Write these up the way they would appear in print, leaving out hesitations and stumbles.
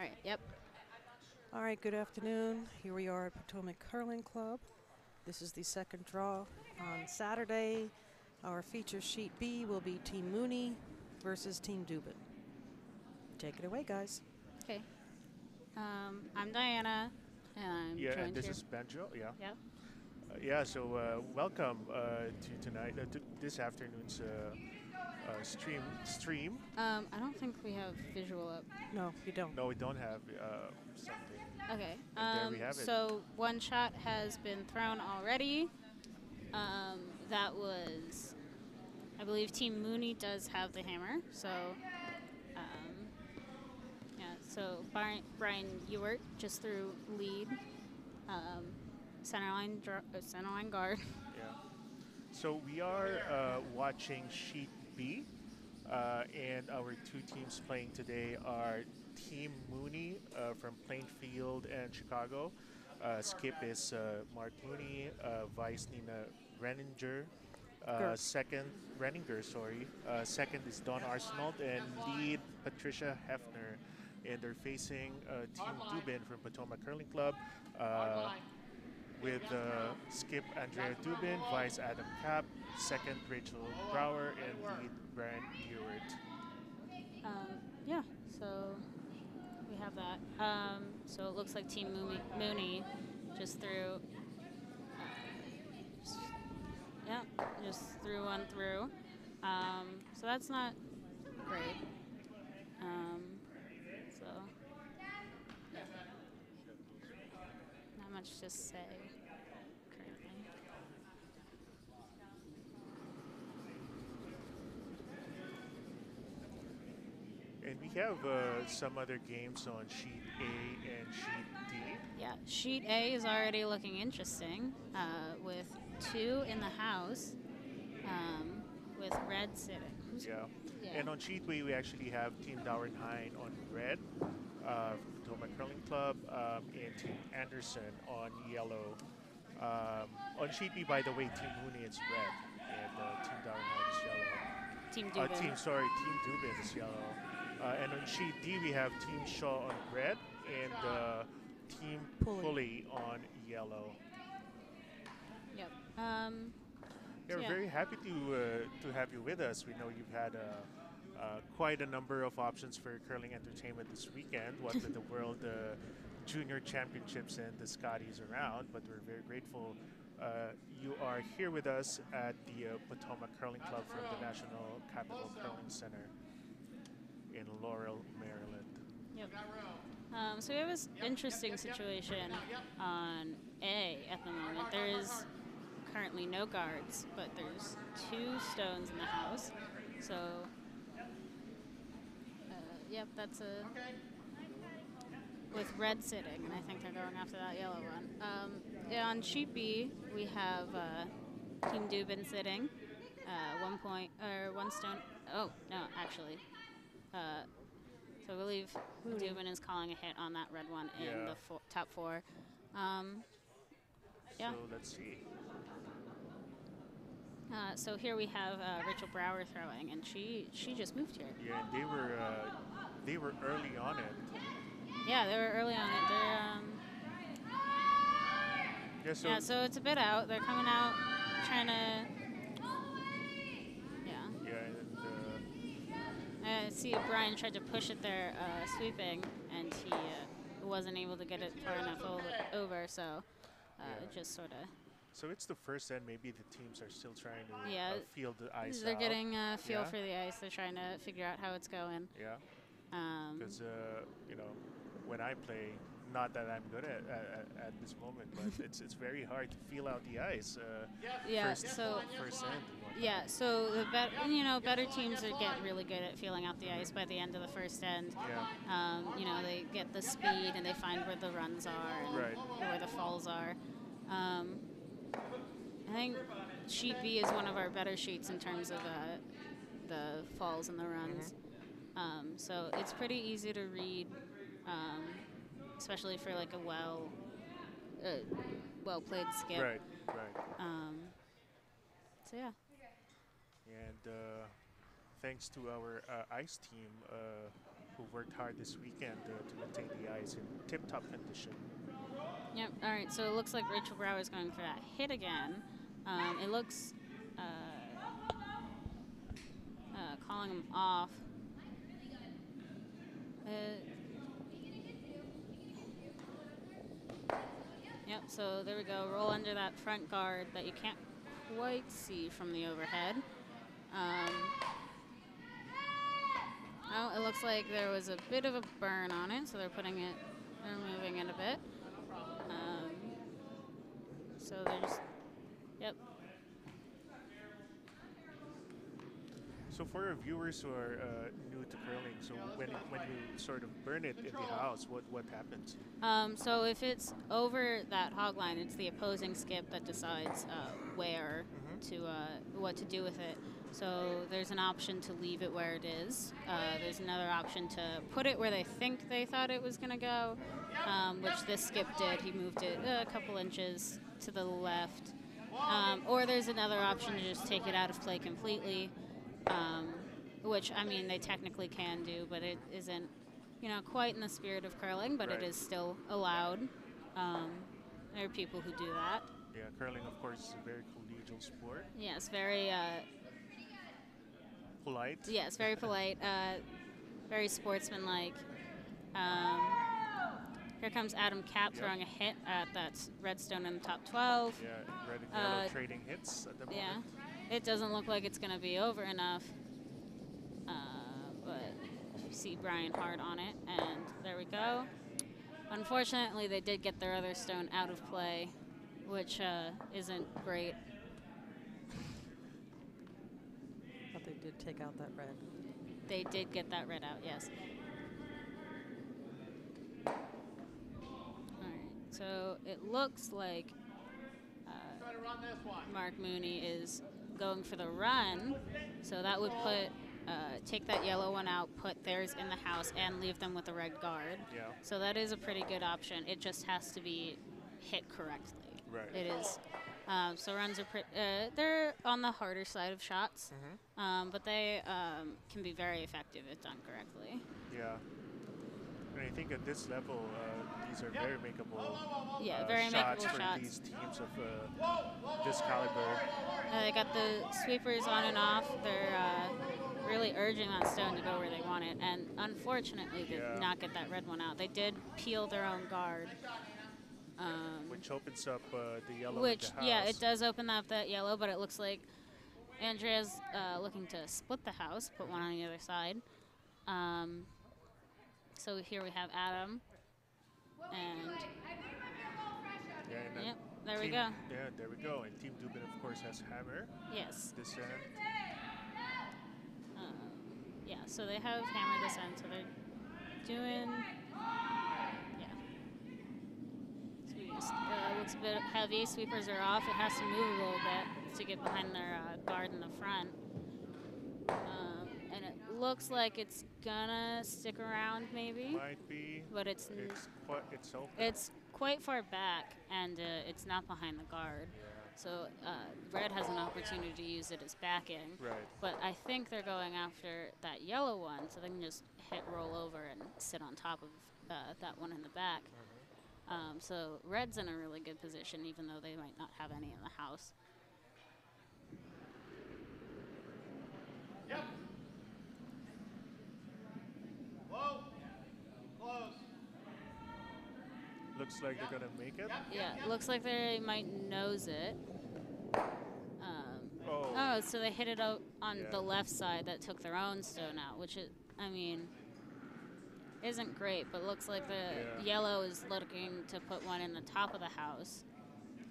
All right. Yep. All right, good afternoon. Here we are at Potomac Curling Club. This is the second draw on Saturday. Our feature sheet B will be Team Mooney versus Team Dubin. Take it away, guys. Okay. I'm Diana, and I'm Yeah, and joined this here. is Benjo. Yeah, Yeah. yeah. So welcome to tonight, to this afternoon's stream. I don't think we have visual up. No, you don't. No, we don't have something, Okay. and there we have it. So one shot has been thrown already. That was, I believe, Team Mooney does have the hammer. So, yeah. So Brian Ewert just threw lead. Center line guard. Yeah. So we are watching Sheet B, and our two teams playing today are Team Mooney from Plainfield and Chicago. Skip is Mark Mooney, Vice Nina Renninger. Gert. Second, Renninger, sorry. Second is Don Arsenault and lead Patricia Hefner. And they're facing Team Dubin from Potomac Curling Club with Skip Andrea Dubin, Vice Adam Kapp, second Rachel Brower, and lead Brian Ewert. Yeah. So we have that. So it looks like Team Mooney just threw. Yeah, just threw one through. So that's not great. So not much to say currently. And we have some other games on Sheet A and Sheet D. Yeah, Sheet A is already looking interesting with two in the house with red sitting. Yeah. Yeah. And on Sheet B, we actually have Team Dauernheim on red, Potomac Curling Club, and Team Anderson on yellow. On Sheet B, by the way, Team Mooney is red, and Team Dauernheim is yellow. Team Dubin. Team Dubin is yellow. And on Sheet D, we have Team Shaw on red and Team Pulley on yellow. Yep. Yeah, we're very happy to have you with us. We know you've had quite a number of options for curling entertainment this weekend. What with the World Junior Championships and the Scotties around, but we're very grateful you are here with us at the Potomac Curling Club from the National Capital Curling Center in Laurel, Maryland. Yep. So we have this interesting situation on A at the moment. There is currently no guards, but there's two stones in the house. So, yep, that's a with red sitting, and I think they're going after that yellow one. Yeah, on sheet B, we have Team Dubin sitting, 1 point or 1 stone. Oh no, actually. So I believe Dubin is calling a hit on that red one in the top 4. Yeah. So let's see. So here we have Rachel Brower throwing, and she just moved here. Yeah, and they were early on it. Yeah, they were early on it. They're so it's a bit out. They're coming out trying to. Yeah. Yeah, and I see Brian tried to push it there, sweeping, and he wasn't able to get it far enough over. So it just sort of. so it's the first end. Maybe the teams are still trying to feel the ice. They're getting a feel for the ice. They're trying to figure out how it's going. Yeah. Because when I play, not that I'm good at this moment, but it's very hard to feel out the ice. First end. Yeah, so the better teams get really good at feeling out the ice by the end of the first end. Yeah. They get the speed and they find where the runs are and where the falls are. I think sheet B is one of our better sheets in terms of the falls and the runs. So it's pretty easy to read, especially for like a well played skip. Right. So yeah. And thanks to our ice team who worked hard this weekend to maintain the ice in tip-top condition. Yep. All right. So it looks like Rachel Brower is going for that hit again. It looks calling him off. Yep. So there we go. Roll under that front guard that you can't quite see from the overhead. Oh, it looks like there was a bit of a burn on it, so they're moving it a bit. So there's, yep. So for our viewers who are new to curling, so when you sort of burn it in the house, what happens? So if it's over that hog line, it's the opposing skip that decides where what to do with it. So there's an option to leave it where it is. There's another option to put it where they thought it was going to go, which this skip did. He moved it a couple inches to the left. Or there's another option to just take it out of play completely, which, I mean, they technically can do, but it isn't, quite in the spirit of curling, but Right. it is still allowed. There are people who do that. Yeah, curling, of course, is a very collegial sport. Yes, very... polite. Yes, very polite, very sportsmanlike. Here comes Adam Kapp throwing a hit at that Redstone in the top 12. Yeah, red and yellow trading hits at the moment. Yeah, it doesn't look like it's going to be over enough. But you see Brian Hart on it, and there we go. Unfortunately, they did get their other stone out of play, which isn't great. But they did take out that red. They did get that red out, yes. All right, so it looks like Mark Mooney is going for the run, so that would take that yellow one out, put theirs in the house, and leave them with a red guard. Yeah. So that is a pretty good option. It just has to be hit correctly. Right. It is. So runs are they're on the harder side of shots, but they can be very effective if done correctly. Yeah. And I think at this level, these are very makeable shots for shots. these teams of this caliber. They got the sweepers on and off. They're really urging that stone to go where they want it, and unfortunately, they did not get that red one out. They did peel their own guard. Which opens up the yellow. Which, in the house. yeah, it does open up that yellow, but it looks like Andrea's looking to split the house, put one on the other side. So here we have Adam. And yep, there we go. Yeah, there we go. And Team Dubin, of course, has hammer. Yes. This end. Yeah, so they have hammer this end, so they're doing... Looks a bit heavy. Sweepers are off. It has to move a little bit to get behind their guard in the front. And it looks like it's gonna stick around, maybe. Might be. But it's open. It's quite far back, and it's not behind the guard. Yeah. So red has an opportunity to use it as backing. Right. But I think they're going after that yellow one, so they can just roll over and sit on top of that one in the back. So red's in a really good position, even though they might not have any in the house. Yep. Whoa. Close. Looks like they're gonna make it. Yeah, looks like they might nose it. Oh, so they hit it out on the left side that took their own stone out, which is, I mean, isn't great, but looks like the yellow is looking to put one in the top of the house.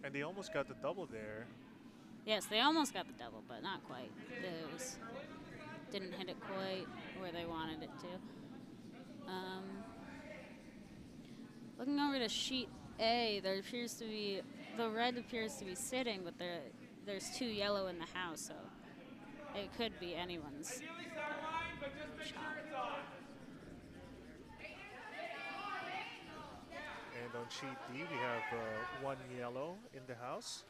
And they almost got the double there. Yes, they almost got the double, but not quite. Didn't hit it quite where they wanted it to. Looking over to sheet A, there appears to be, the red appears to be sitting, but there's two yellow in the house, so it could be anyone's shot. And on sheet D, we have one yellow in the house.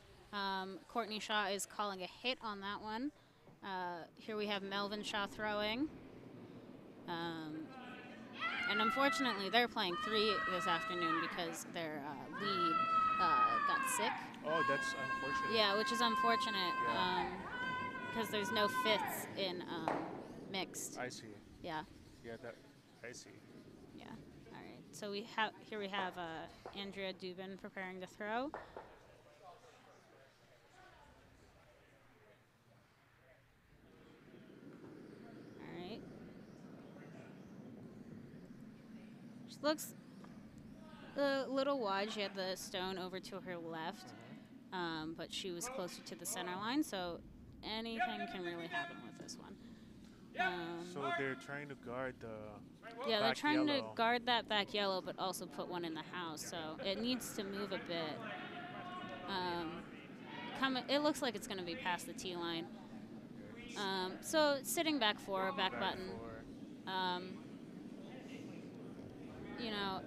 Courtney Shaw is calling a hit on that one. Here we have Melvin Shaw throwing. and unfortunately they're playing 3 this afternoon because their lead got sick. Oh, that's unfortunate. Yeah, which is unfortunate Yeah. because there's no fifths in mixed. I see. Yeah. Yeah, that I see. Yeah. All right. So we have Andrea Dubin preparing to throw. All right. She looks a little wide. She had the stone over to her left, but she was closer to the center line, so anything can really happen with this one. So they're trying to guard the Yeah, they're back trying to yellow. guard that back yellow, but also put one in the house, so it needs to move a bit. It looks like it's going to be past the T line. So sitting back 4, back button. 4. You know,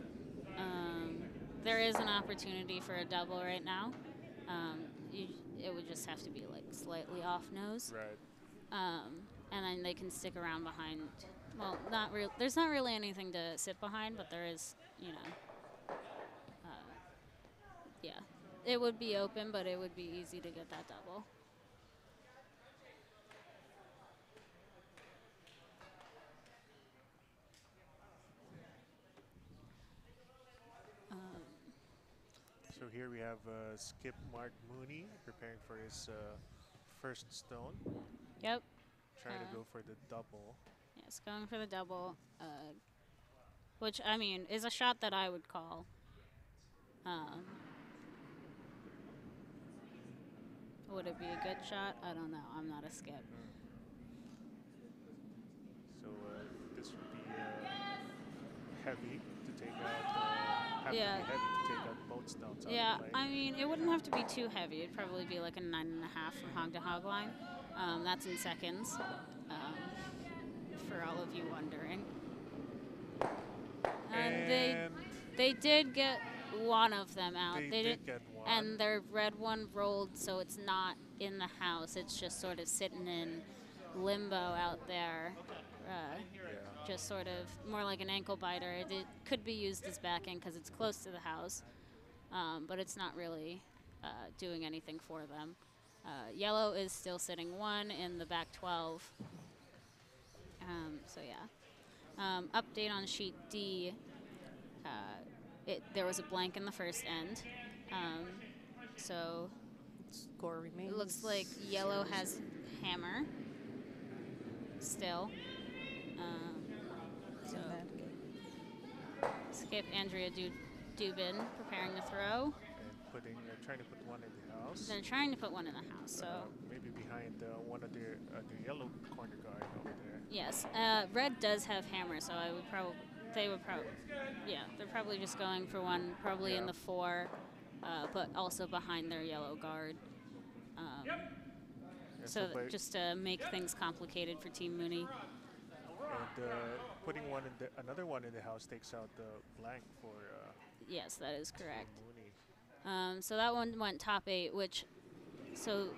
there is an opportunity for a double right now. It would just have to be like slightly off nose. Right. And then they can stick around behind. Well, not real. There's not really anything to sit behind, but there is, you know. Yeah, it would be open, but it would be easy to get that double. So here we have Skip Mark Mooney preparing for his first stone. Yep. Trying to go for the double. Yes, going for the double, which, I mean, is a shot that I would call. Would it be a good shot? I don't know. I'm not a skip. So this would be heavy to take out. Have to be heavy to take out both stones. Yeah, I mean, it wouldn't have to be too heavy. It'd probably be like a 9.5 from hog to hog line. That's in seconds. For all of you wondering. And they did get one of them out. They did get one. And their red one rolled, so it's not in the house. It's just sort of sitting in limbo out there. Just sort of more like an ankle biter. It could be used as backing because it's close to the house, but it's not really doing anything for them. Yellow is still sitting 1 in the back 12. So yeah. Update on sheet D. There was a blank in the first end. So Score remains. it looks like yellow has hammer still. So skip Andrea Dubin preparing to throw. And trying to put one in the house. They're trying to put one in the house. So maybe behind one of their the yellow corner guard over there. Yes, red does have hammer, so they're probably just going for one, probably in the 4, but also behind their yellow guard. So just to make things complicated for Team Mooney. And putting another one in the house takes out the blank for. Yes, that is correct. Mooney. So that one went top 8, so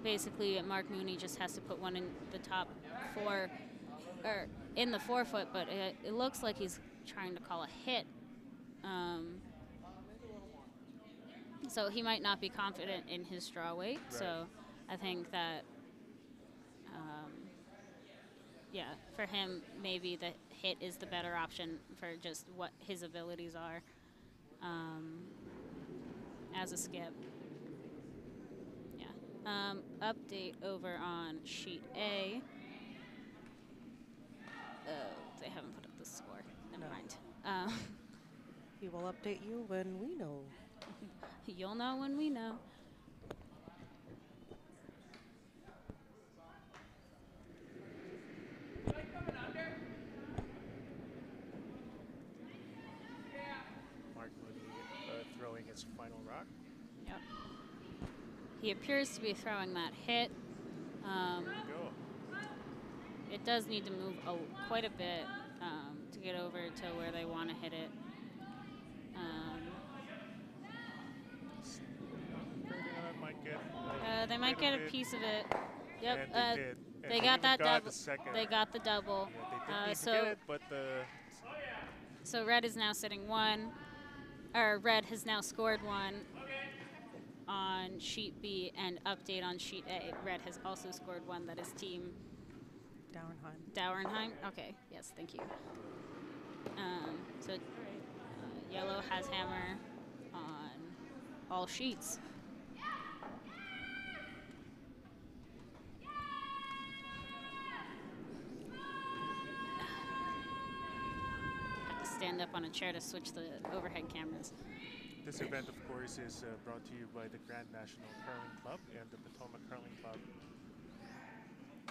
basically Mark Mooney just has to put one in the top 4, or in the 4-foot, but it looks like he's trying to call a hit. So he might not be confident in his draw weight. Right. So I think that, for him, maybe the hit is the better option for just what his abilities are as a skip. Yeah. Update over on sheet A. They haven't put up the score. Never mind. We will update you when we know. You'll know when we know. Mark Mooney throwing his final rock. Yep. He appears to be throwing that hit. It does need to move quite a bit to get over to where they want to hit it. They might get a piece of it. Yep. They got that double. They got the double. Yeah, they didn't get it, but so red is now sitting 1, or red has now scored 1 on sheet B, and update on sheet A. Red has also scored 1. That is team Dauernheim. Okay, yes, thank you. So yellow has hammer on all sheets. Have to stand up on a chair to switch the overhead cameras. This event, of course, is brought to you by the Grand National Curling Club and the Potomac Curling Club.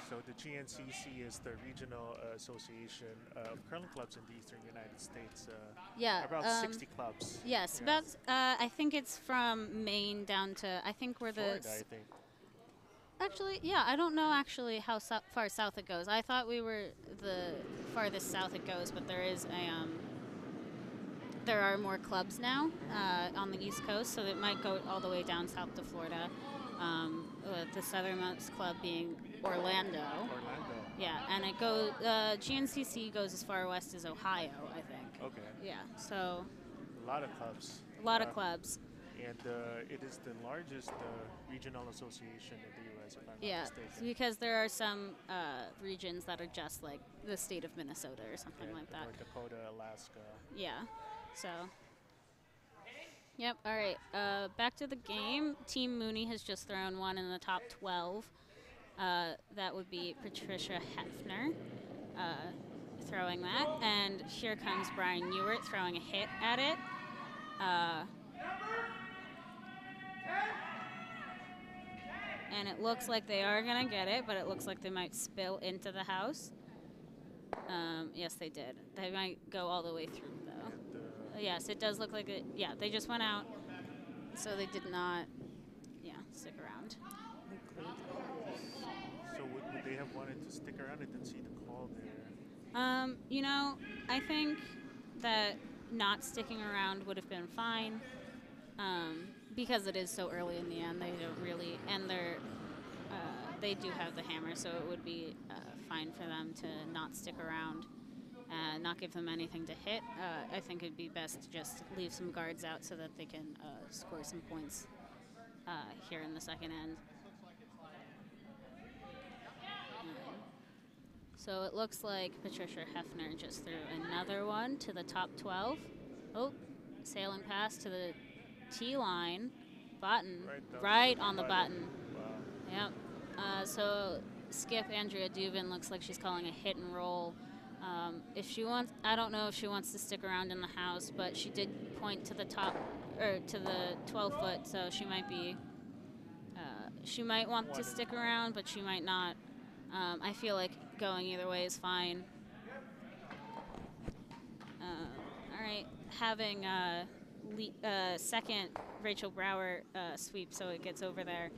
So the GNCC is the regional association of curling clubs in the eastern United States. Yeah. About 60 clubs. Yes, yeah. about, I think it's from Maine down to, I think we're Florida, the... I think. Actually, yeah, I don't know actually how far south it goes. I thought we were the farthest south it goes, but there is a... there are more clubs now on the East Coast, so it might go all the way down south to Florida. The southernmost club being Orlando. Yeah, and it goes. GNCC goes as far west as Ohio, I think. Okay. Yeah, so. A lot of clubs. A lot of clubs. And it is the largest regional association in the U.S., if I'm not mistaken. Because there are some regions that are just like the state of Minnesota or something like that. North Dakota, Alaska. Yeah, so. Yep, all right. Back to the game. Team Mooney has just thrown 1 in the top 12. That would be Patricia Hefner throwing that. And here comes Brian Ewert throwing a hit at it. And it looks like they are going to get it, but it looks like they might spill into the house. Yes, they did. They might go all the way through, though. Yes, it does look like it. Yeah, they just went out, so they did not, stick around. So would they have wanted to stick around? I didn't see the call there. I think that not sticking around would have been fine, because it is so early in the end. They don't really, and they do have the hammer, so it would be fine for them to not stick around. Not give them anything to hit. I think it'd be best to just leave some guards out so that they can score some points here in the second end. So it looks like Patricia Hefner just threw another one to the top 12. Oh, sailing past to the tee line. Button. Right on the button. Wow. Yep. So skip Andrea Dubin looks like she's calling a hit and roll. If she wants, I don't know if she wants to stick around in the house, but she did point to the top, or to the 12 foot, so she might be, she might want to stick around, but she might not. I feel like going either way is fine. All right, having second Rachel Brower sweep, so it gets over there.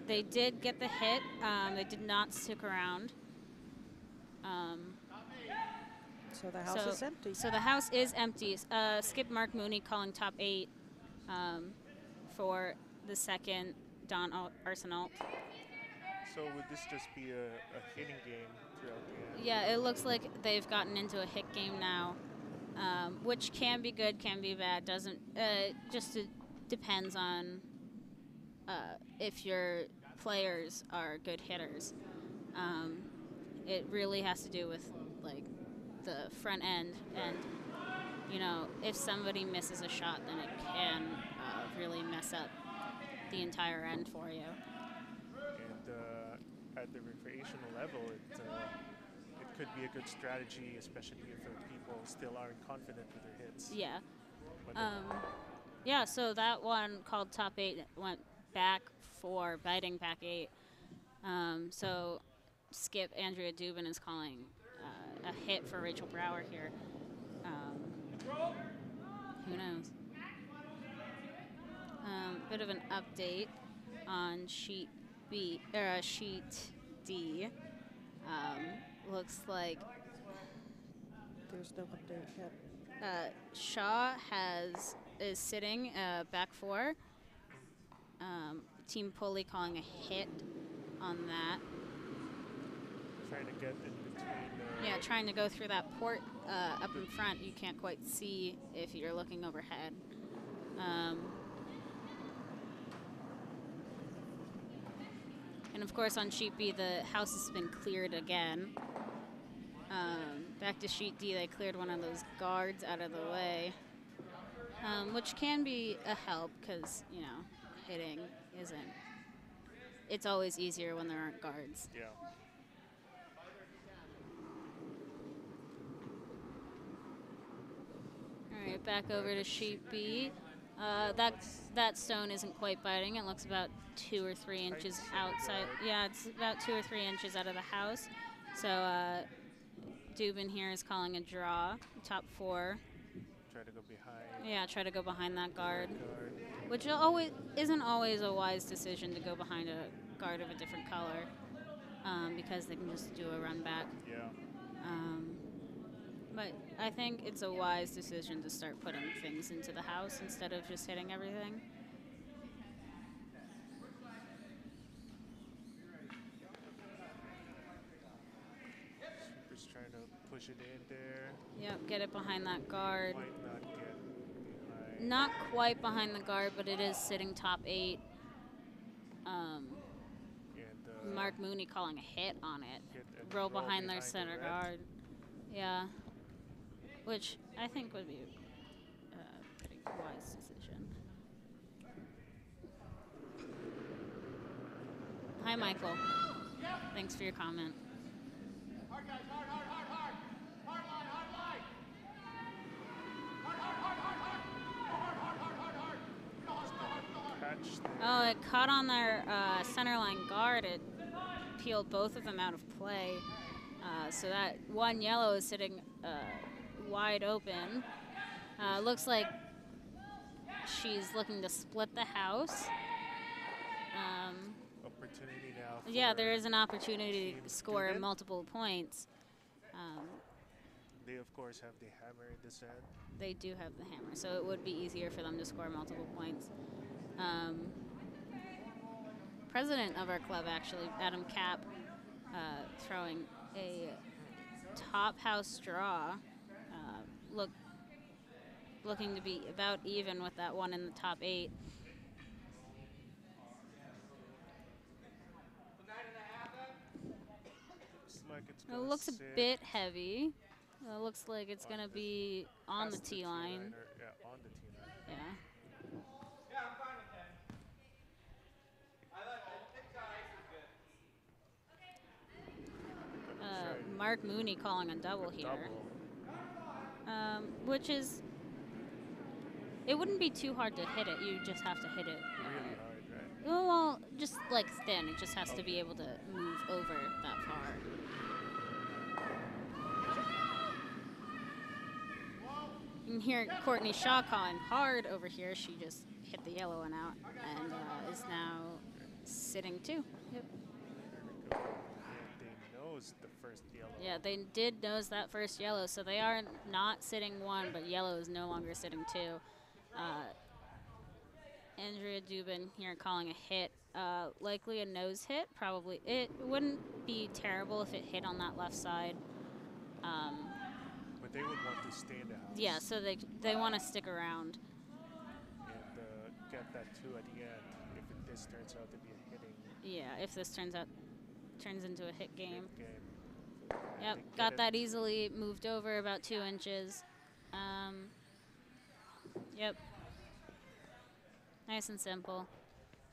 They did get the hit. They did not stick around. So the house is empty. So the house is empty. Skip Mark Mooney calling top 8 for the second Don Arsenault. So would this just be a hitting game throughout the end? Yeah, it looks like they've gotten into a hit game now, which can be good, can be bad. Doesn't just depends on if your players are good hitters. It really has to do with like the front end, and if somebody misses a shot, then it can really mess up the entire end for you. And at the recreational level, it could be a good strategy, especially if people still aren't confident with their hits. Yeah. Yeah. So that one called top 8 went back for biting back 8. So skip Andrea Dubin is calling a hit for Rachel Brower here. Who knows? Bit of an update on sheet B or sheet D. Looks like there's no update yet. Shaw is sitting back 4. Team Pulley calling a hit on that. Trying to get in between. Yeah, trying to go through that port up in front, you can't quite see if you're looking overhead. And of course on sheet B, the house has been cleared again. Back to sheet D, they cleared one of those guards out of the way, which can be a help because, you know, hitting isn't. It's always easier when there aren't guards. Yeah. All right, back over to sheet B. That stone isn't quite biting. It looks about 2 or 3 inches outside. Yeah, it's about 2 or 3 inches out of the house. So Dubin here is calling a draw. Top 4. Try to go behind. Yeah, try to go behind that guard. Which isn't always a wise decision to go behind a guard of a different color, because they can just do a run back. Yeah. But I think it's a wise decision to start putting things into the house instead of just hitting everything. Just trying to push it in there. Yep, get it behind that guard. Might not get behind. Not quite behind the guard, but it is sitting top 8. Mark Mooney calling a hit on it. Roll behind their center guard. Yeah. Which I think would be a pretty wise decision. Hi, Michael. Thanks for your comment. Hard, guys, hard, hard, hard, hard. Hard line, hard line. Hard, hard, hard, hard, hard. Hard, hard, hard, hard, hard. Go hard, go hard, go hard. Catch there. Oh, it caught on their center line guard. It peeled both of them out of play. So that one yellow is sitting wide open. Looks like she's looking to split the house. Opportunity now. Yeah, there is an opportunity to score Dubin. multiple points. They, of course, have the hammer in this end. They do have the hammer, so it would be easier for them to score multiple points. President of our club, actually, Adam Kapp, throwing a top house draw. Looking to be about even with that one in the top 8. It looks a bit heavy. It looks like it's going to be on the tee line. Yeah, on the tee line. Yeah. Yeah, I'm fine with that. I think ice is good. Mark Mooney calling a double here. Which is, it wouldn't be too hard to hit it. You just have to hit it. Really hard, right? Well, just like thin. It just has to be able to move over that far. You can hear Courtney Shaw calling hard over here. She just hit the yellow one out and is now sitting 2. Yep. They nose the first yellow. Yeah, they did nose that first yellow, so they are not sitting 1, but yellow is no longer sitting 2. Andrea Dubin here calling a hit. Likely a nose hit, probably. It wouldn't be terrible if it hit on that left side. But they would want to stay in the house. Yeah, so they want to stick around. And get that 2 at the end if this turns out to be a hitting Yeah, if this turns into a hit game. game. Yep, got that easily moved over about 2 inches. Yep. Nice and simple.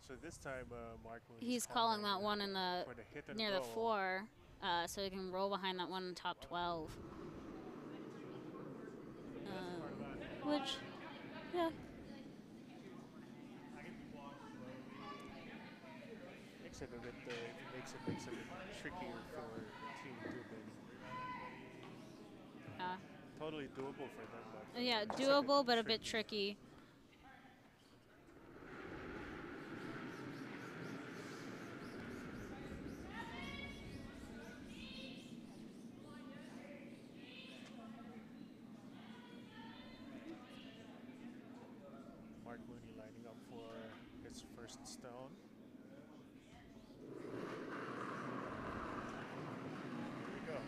So this time, Mark Mooney's He's calling that one in the for the hit and near the roll. 4, so he can roll behind that one in the top 12. Which, yeah. Makes it a bit, makes it a bit trickier for Team Dubin. Totally doable for them, but Yeah, it's doable, but a bit tricky. Mark Mooney lining up for his first stone. Here we go.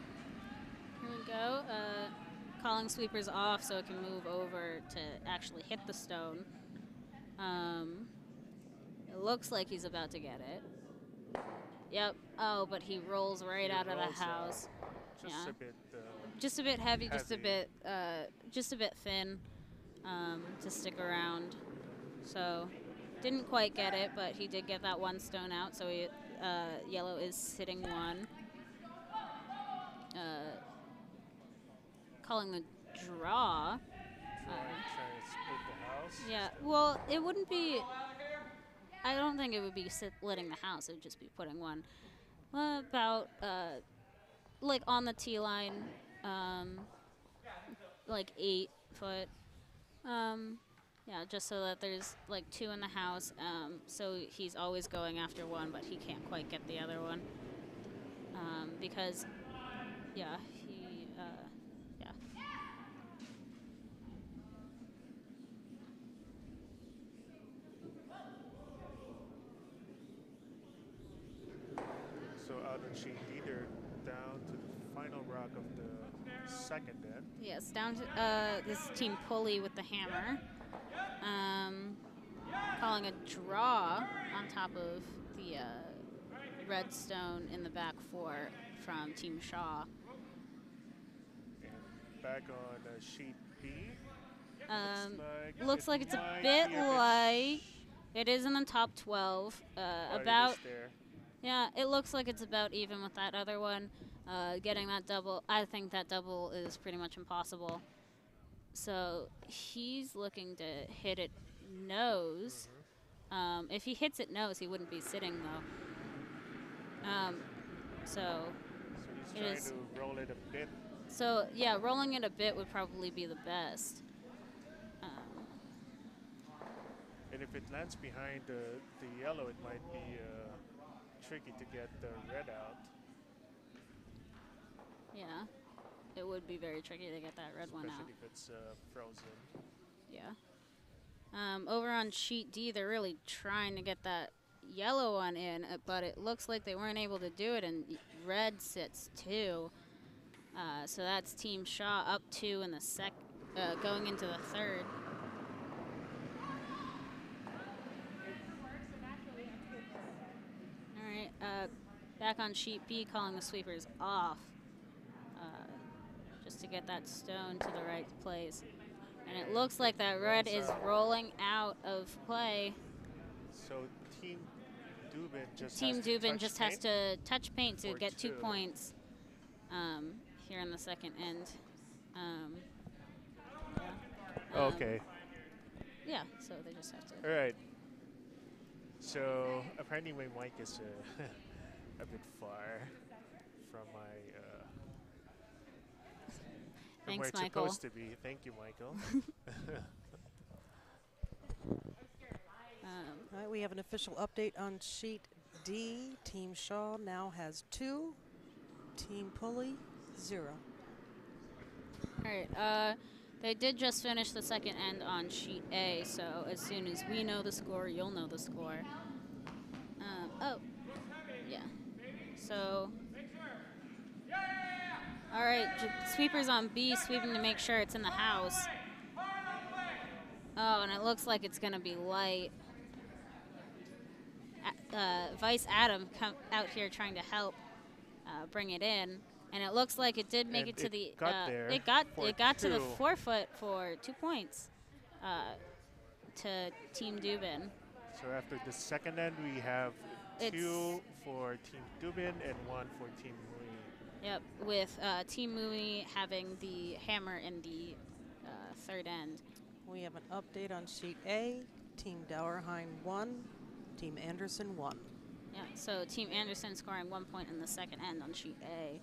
calling sweepers off so it can move over to actually hit the stone. It looks like he's about to get it. Yep. Oh, but he rolls right out of the house. Just yeah. a bit. Just a bit heavy, just a bit thin to stick around. So didn't quite get it, but he did get that one stone out. So he, yellow is sitting one. Calling the draw. Trying to split the house. Yeah. Well, it wouldn't be. I don't think it would be splitting the house. It would just be putting one about like on the tee line, like 8 foot. Yeah, just so that there's like 2 in the house. So he's always going after one, but he can't quite get the other one. Because, yeah, yeah. So out on sheet D, they're down to the final rock of the second end. Yes, down to this team pulley with the hammer. Calling a draw on top of the red stone in the back 4 from Team Shaw. And back on sheet B. Looks like it's a bit light. It is in the top 12. About. Yeah, it looks like it's about even with that other one. Getting that double, I think that double is pretty much impossible. So he's looking to hit it nose. If he hits it nose, he wouldn't be sitting though. So he's trying to roll it a bit. So yeah, rolling it a bit would probably be the best. And if it lands behind the yellow, it might be tricky to get the red out. Yeah, it would be very tricky to get that red one out. Especially if it's frozen. Yeah. Over on sheet D, they're really trying to get that yellow one in, but it looks like they weren't able to do it, and red sits 2. So that's Team Shaw up 2 in the going into the third. All right, back on sheet B, calling the sweepers off, just to get that stone to the right place. And it looks like that red is rolling out of play. So Team Dubin has to touch paint to get 2 points here in the second end. Okay. Yeah, so they just have to. All right. So apparently my mic is a bit far from my from where it's Michael. supposed to be. Thank you, Michael. All right, we have an official update on sheet D. Team Shaw now has 2. Team Pulley 0. All right. They did just finish the second end on sheet A, so as soon as we know the score, you'll know the score. Oh, yeah. So, all right, sweepers on B, sweeping to make sure it's in the house. Oh, and it looks like it's going to be light. Vice Adam come out here trying to help bring it in. And it looks like it did make it to the. It got to the 4 foot for 2 points to Team Dubin. So after the second end, we have 2 for Team Dubin and 1 for Team Mooney. Yep, with Team Mooney having the hammer in the third end. We have an update on sheet A. Team Dauerheim 1. Team Anderson 1. Yeah, so Team Anderson scoring 1 point in the second end on sheet A.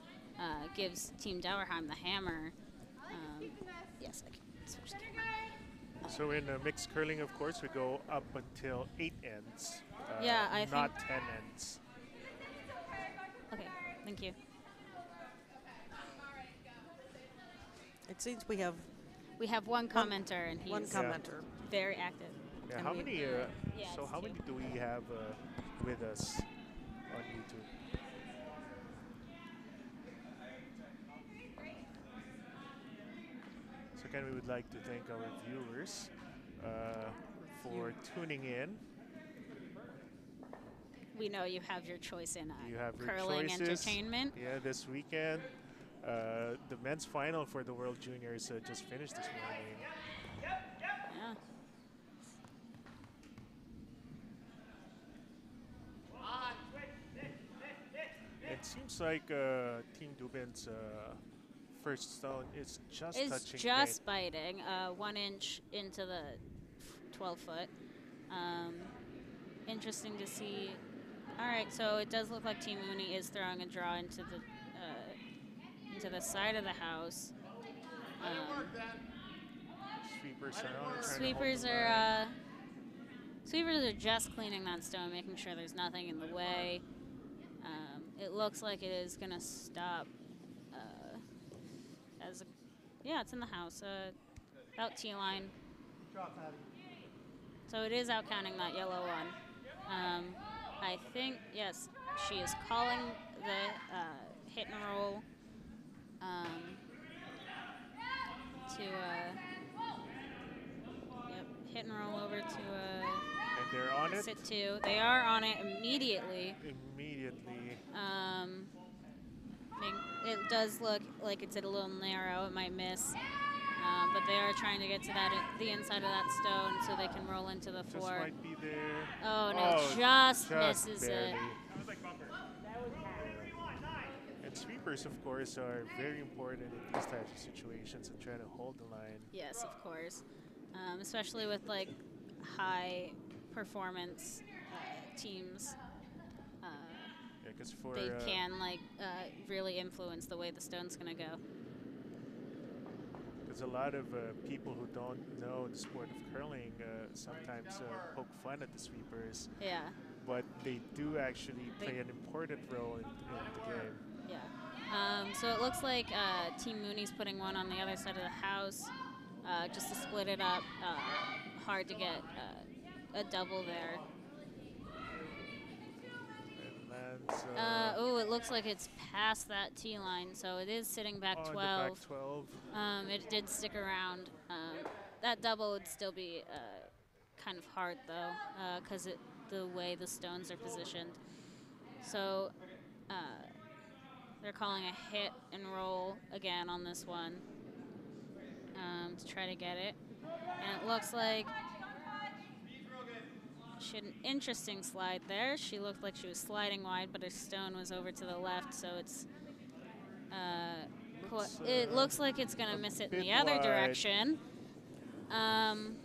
Gives Team Dauerheim the hammer. Yes, I can switch the camera. So in mixed curling, of course, we go up until 8 ends. Yeah, I think. Not 10 ends. Okay, thank you. It seems we have one commenter, and he's one commenter. Very active. Yeah, And how many? So how 2. many do we have with us on YouTube? So again, we would like to thank our viewers for tuning in. We know you have your choice in You have your curling choices. entertainment. Yeah, this weekend. The men's final for the World Juniors just finished this morning. Yeah. It seems like Team Dubin's first stone is just It's touching just paint. biting 1 inch into the 12 foot. Interesting to see. All right, so it does look like Team Mooney is throwing a draw into the side of the house. Sweepers are on it, trying to hold Sweepers the line. Sweepers are just cleaning that stone, making sure there's nothing in the way. It looks like it is gonna stop. Yeah, it's in the house. Out T line. So it is out counting that yellow one. I think yes, she is calling the hit and roll to hit and roll over to And they're on it. sit two. They are on it immediately. Immediately. It does look like it's a little narrow. It might miss. But they are trying to get to the inside of that stone so they can roll into the four. Just might be there. Oh, no, just misses barely. it. And sweepers, of course, are very important in these types of situations and trying to hold the line. Yes, of course. Especially with, like, high performance teams. Yeah, because for they can, like, really influence the way the stone's going to go. Because a lot of people who don't know the sport of curling sometimes poke fun at the sweepers. Yeah. But they do actually play an important role in the game. Yeah. So it looks like Team Mooney's putting one on the other side of the house just to split it up. Hard to get a double there. Oh, it looks like it's past that T line, so it is sitting back 12. The back 12. It did stick around. That double would still be kind of hard, though, because the way the stones are positioned. So they're calling a hit and roll again on this one to try to get it. And it looks like she had an interesting slide there. She looked like she was sliding wide, but her stone was over to the left, so it's it looks like it's going to miss it in the other direction. Yep.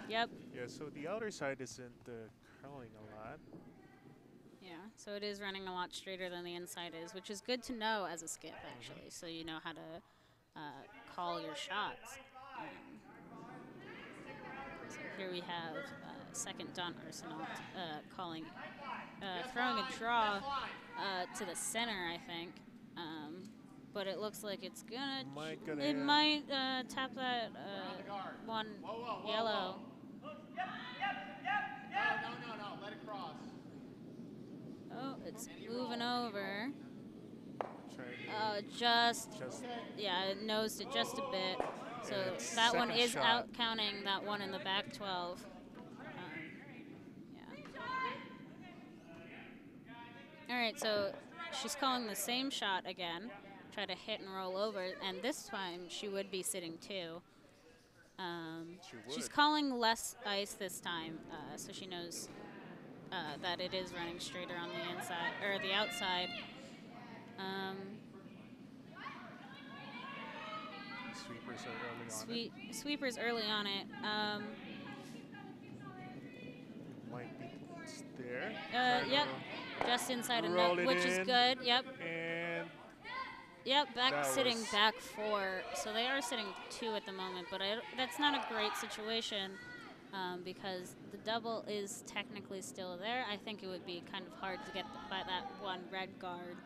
Yeah, so the outer side isn't curling a lot. Yeah, so it is running a lot straighter than the inside is, which is good to know as a skip, actually, so you know how to call your shots. So here we have second Don Arsenault throwing a draw to the center, I think. But it looks like it's it might tap that one yellow. No, let it cross. Oh, it's moving over. Yeah, it nosed it just a bit. So that one is out counting that one in the back 12. Yeah. All right, so she's calling the same shot again. Try to hit and roll over, and this time she would be sitting two. She's calling less ice this time, so she knows that it is running straighter on the inside or the outside. Sweepers are early on it. Sweepers early on it. Might be there. Yep, just inside a net, which is good. Yep. And yep, sitting back 4. So they are sitting 2 at the moment, but that's not a great situation because the double is technically still there. I think it would be kind of hard to get by that one red guard.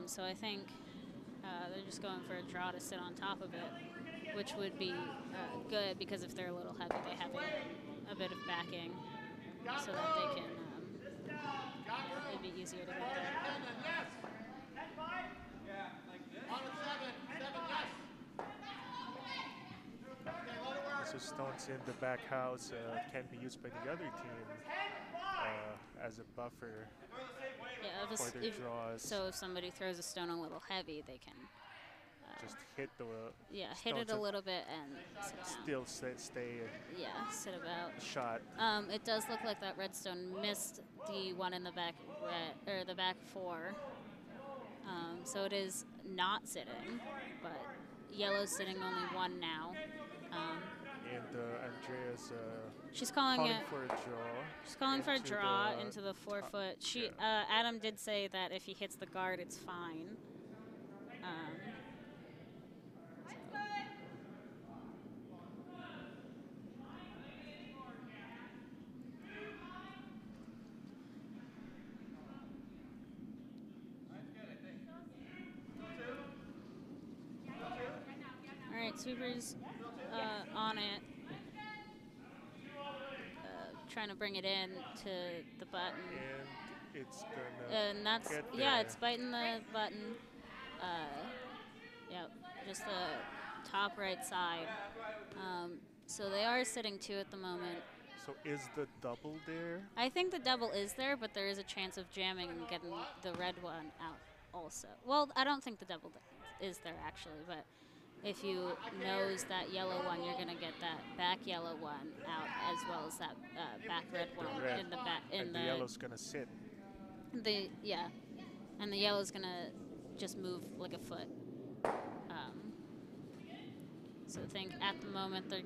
So I think they're just going for a draw to sit on top of it, which would be good because if they're a little heavy, they have a bit of backing so that they can, it'd be easier to get there. So stones in the back house can be used by the other team as a buffer Yeah, for their draws. so if somebody throws a stone a little heavy, they can Just hit the hit it a little bit and still stay sit about. shot. It does look like that redstone missed the one in the back or the back 4. So it is not sitting, but yellow's sitting only 1 now. And Andrea's she's calling it for a draw. She's calling for a draw into the 4 foot. She Adam did say that if he hits the guard, it's fine. All right, Sweeper's on it. Trying to bring it in to the button. And it's gonna and that's get there. It's biting the button. Yep, just the top right side. So they are sitting 2 at the moment. So is the double there? I think the double is there, but there is a chance of jamming and getting the red one out also. Well, I don't think the double is there actually, but if you nose that yellow one, you're gonna get that back yellow one out as well as that back red one in the back. And the yellow's gonna sit. And the yellow's gonna just move like a foot. So I think at the moment they're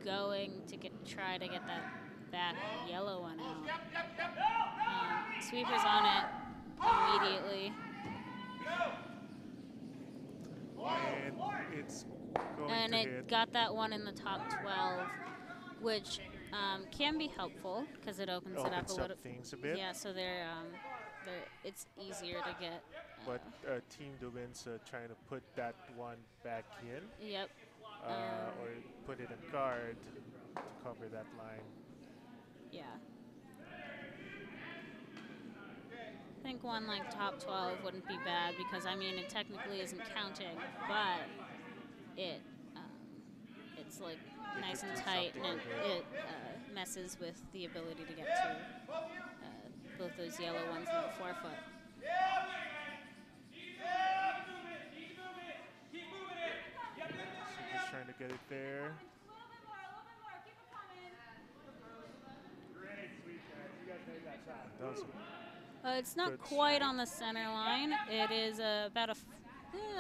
going to try to get that back yellow one out. Sweeper's on it immediately. And it's going and to it hit. got that one in the top 12, which can be helpful because it opens it up a little. Things a bit. Yeah, so it's easier to get. But Team Dubin's trying to put that one back in. Yep. Or put it in guard to cover that line. Yeah. I think one like top 12 wouldn't be bad because I mean it technically isn't counting, but it's like nice and tight and it messes with the ability to get to both those yellow ones in the 4 foot. Just trying to get it there. Doesn't. It's not quite on the center line. It is about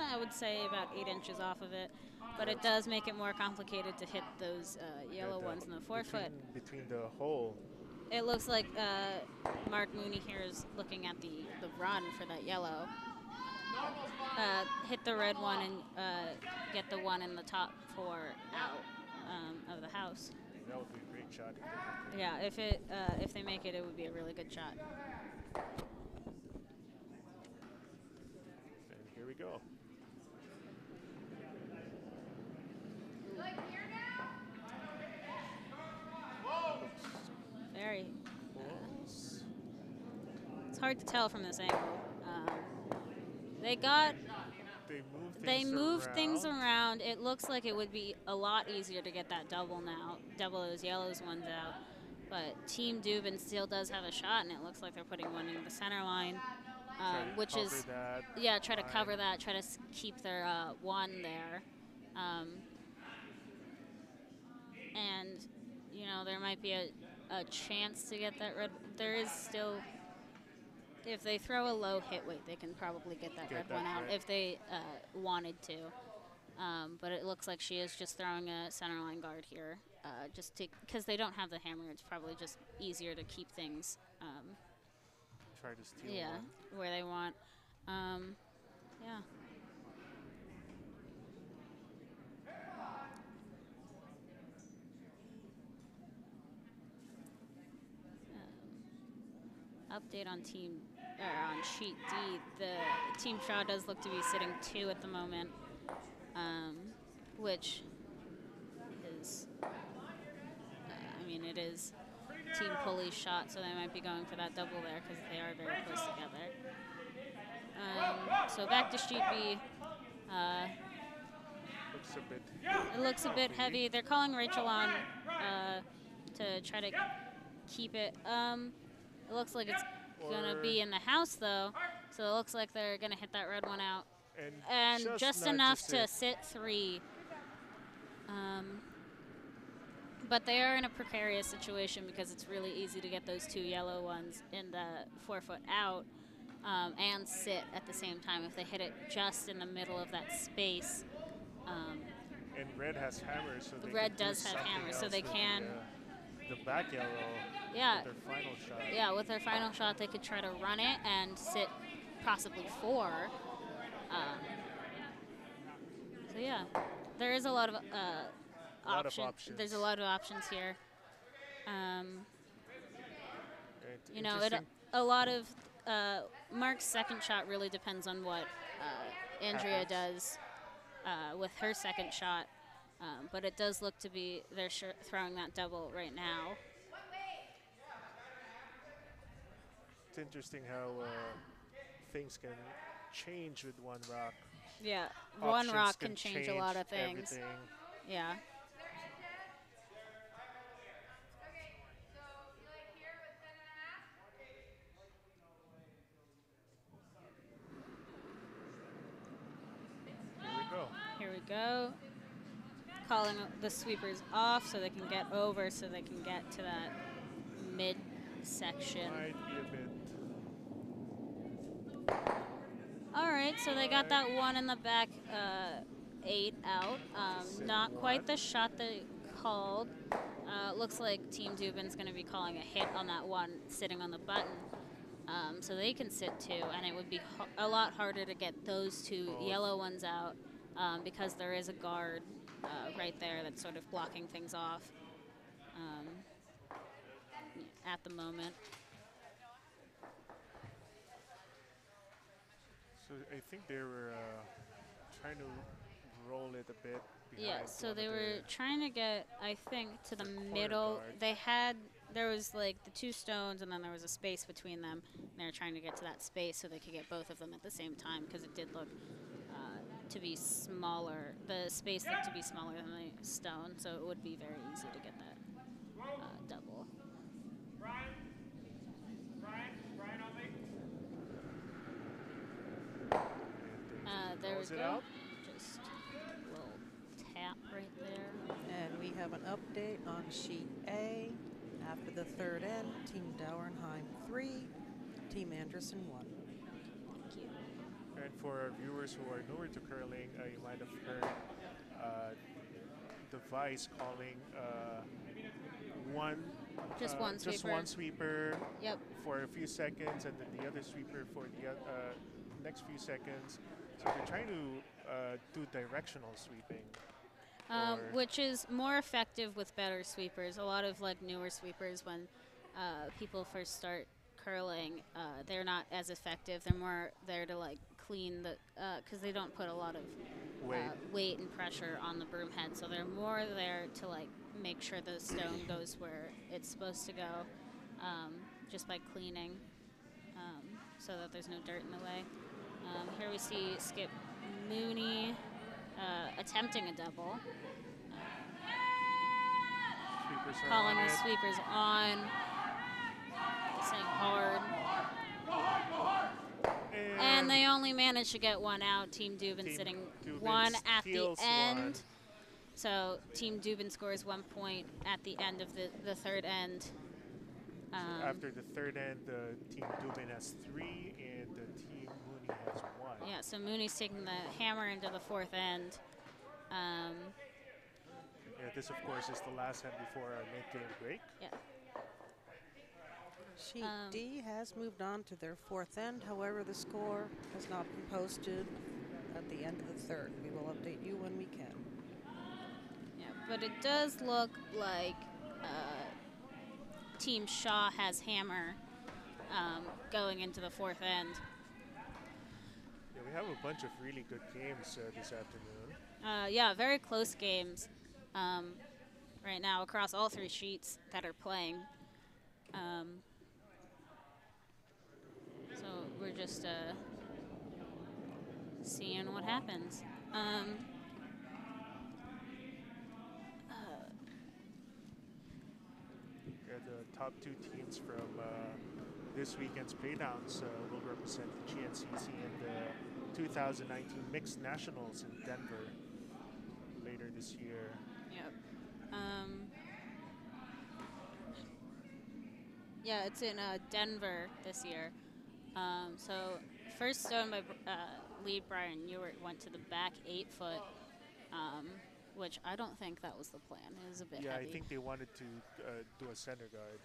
I would say about 8 inches off of it, but it does make it more complicated to hit those yellow ones in the 4 foot. Between the hole. It looks like Mark Mooney here is looking at the run for that yellow. Hit the red one and get the one in the top 4 out of the house. That would be a great shot. Yeah, if they make it, it would be a really good shot. And here we go. Very. It's hard to tell from this angle. They moved things around. It looks like it would be a lot easier to get that double now, double those yellows ones out. But Team Dubin still does have a shot, and it looks like they're putting one in the center line, which is try to cover that, try to keep their one there, and you know there might be a chance to get that red. There is still. If they throw a low hit weight, they can probably get that red one out if they wanted to. But it looks like she is just throwing a center line guard here, just because they don't have the hammer. It's probably just easier to keep things. Try to steal one. Where they want. Yeah. Update on on sheet D. The Team Shaw does look to be sitting 2 at the moment, which is, I mean, it is Team Pulley's shot, so they might be going for that double there because they are very close together. So back to sheet B. looks a bit. It looks a bit heavy. They're calling Rachel on to try to keep it. It looks like it's gonna be in the house though, so it looks like they're gonna hit that red one out, and just enough to sit 3. But they are in a precarious situation because it's really easy to get those 2 yellow ones in the 4-foot out and sit at the same time if they hit it just in the middle of that space. And red has hammers, so they red can does do have something hammers, so else they with can. The back yellow. Yeah. With their final shot. Yeah, with their final shot, they could try to run it and sit possibly 4. So yeah, there is a lot of options. There's a lot of options here. You know, a lot of Mark's second shot really depends on what Andrea does with her second shot, but it does look to be they're throwing that double right now. It's interesting how things can change with one rock. Yeah, Options one rock can change a lot of things. Everything. Yeah. Here we go. Calling the sweepers off so they can get over, so they can get to that mid section. Might be a bit. All right, so they got that one in the back 8 out. Not quite the shot they called. Looks like Team Dubin's going to be calling a hit on that one sitting on the button. So they can sit 2, and it would be a lot harder to get those 2 yellow ones out because there is a guard right there that's sort of blocking things off at the moment. So I think they were trying to roll it a bit. Yeah, so they were trying to get, I think, to the middle. There was like the 2 stones, and then there was a space between them. And they were trying to get to that space so they could get both of them at the same time because it did look to be smaller. The space looked to be smaller than the stone, so it would be very easy to get that double. There we go. Just a little tap right there. And we have an update on sheet A. After the 3rd end, Team Dauernheim 3, Team Anderson 1. Thank you. And for our viewers who are newer to curling, you might have heard the vice calling just one sweeper. Just one sweeper. Yep. For a few seconds, and then the other sweeper for the next few seconds. So they're trying to do directional sweeping. Which is more effective with better sweepers. A lot of like newer sweepers, when people first start curling, they're not as effective. They're more there to like clean the, because they don't put a lot of weight and pressure on the broom head. So they're more there to like make sure the stone goes where it's supposed to go, just by cleaning, so that there's no dirt in the way. Here we see Skip Mooney attempting a double. Calling the sweepers on, saying hard. And they only managed to get one out. Team Dubin sitting 1 at the end. So Team Dubin scores 1 point at the end of the 3rd end. So after the 3rd end, Team Dubin has 3 and the Team Mooney has 1. Yeah, so Mooney's taking the hammer into the 4th end. Yeah, this, of course, is the last hand before our mid-game break. Yeah. Sheet D has moved on to their 4th end. However, the score has not been posted at the end of the 3rd. We will update you when we can. Yeah, but it does look like Team Shaw has hammer going into the 4th end. Yeah, we have a bunch of really good games this afternoon. Yeah, very close games right now across all 3 sheets that are playing. So we're just seeing what happens. the top 2 teams from this weekend's Playdowns will represent the GNCC in the 2019 Mixed Nationals in Denver later this year. Yep. Yeah, it's in Denver this year. So first stone by lead Brian Ewert went to the back 8 foot, which I don't think that was the plan. It was a bit heavy. I think they wanted to do a center guard.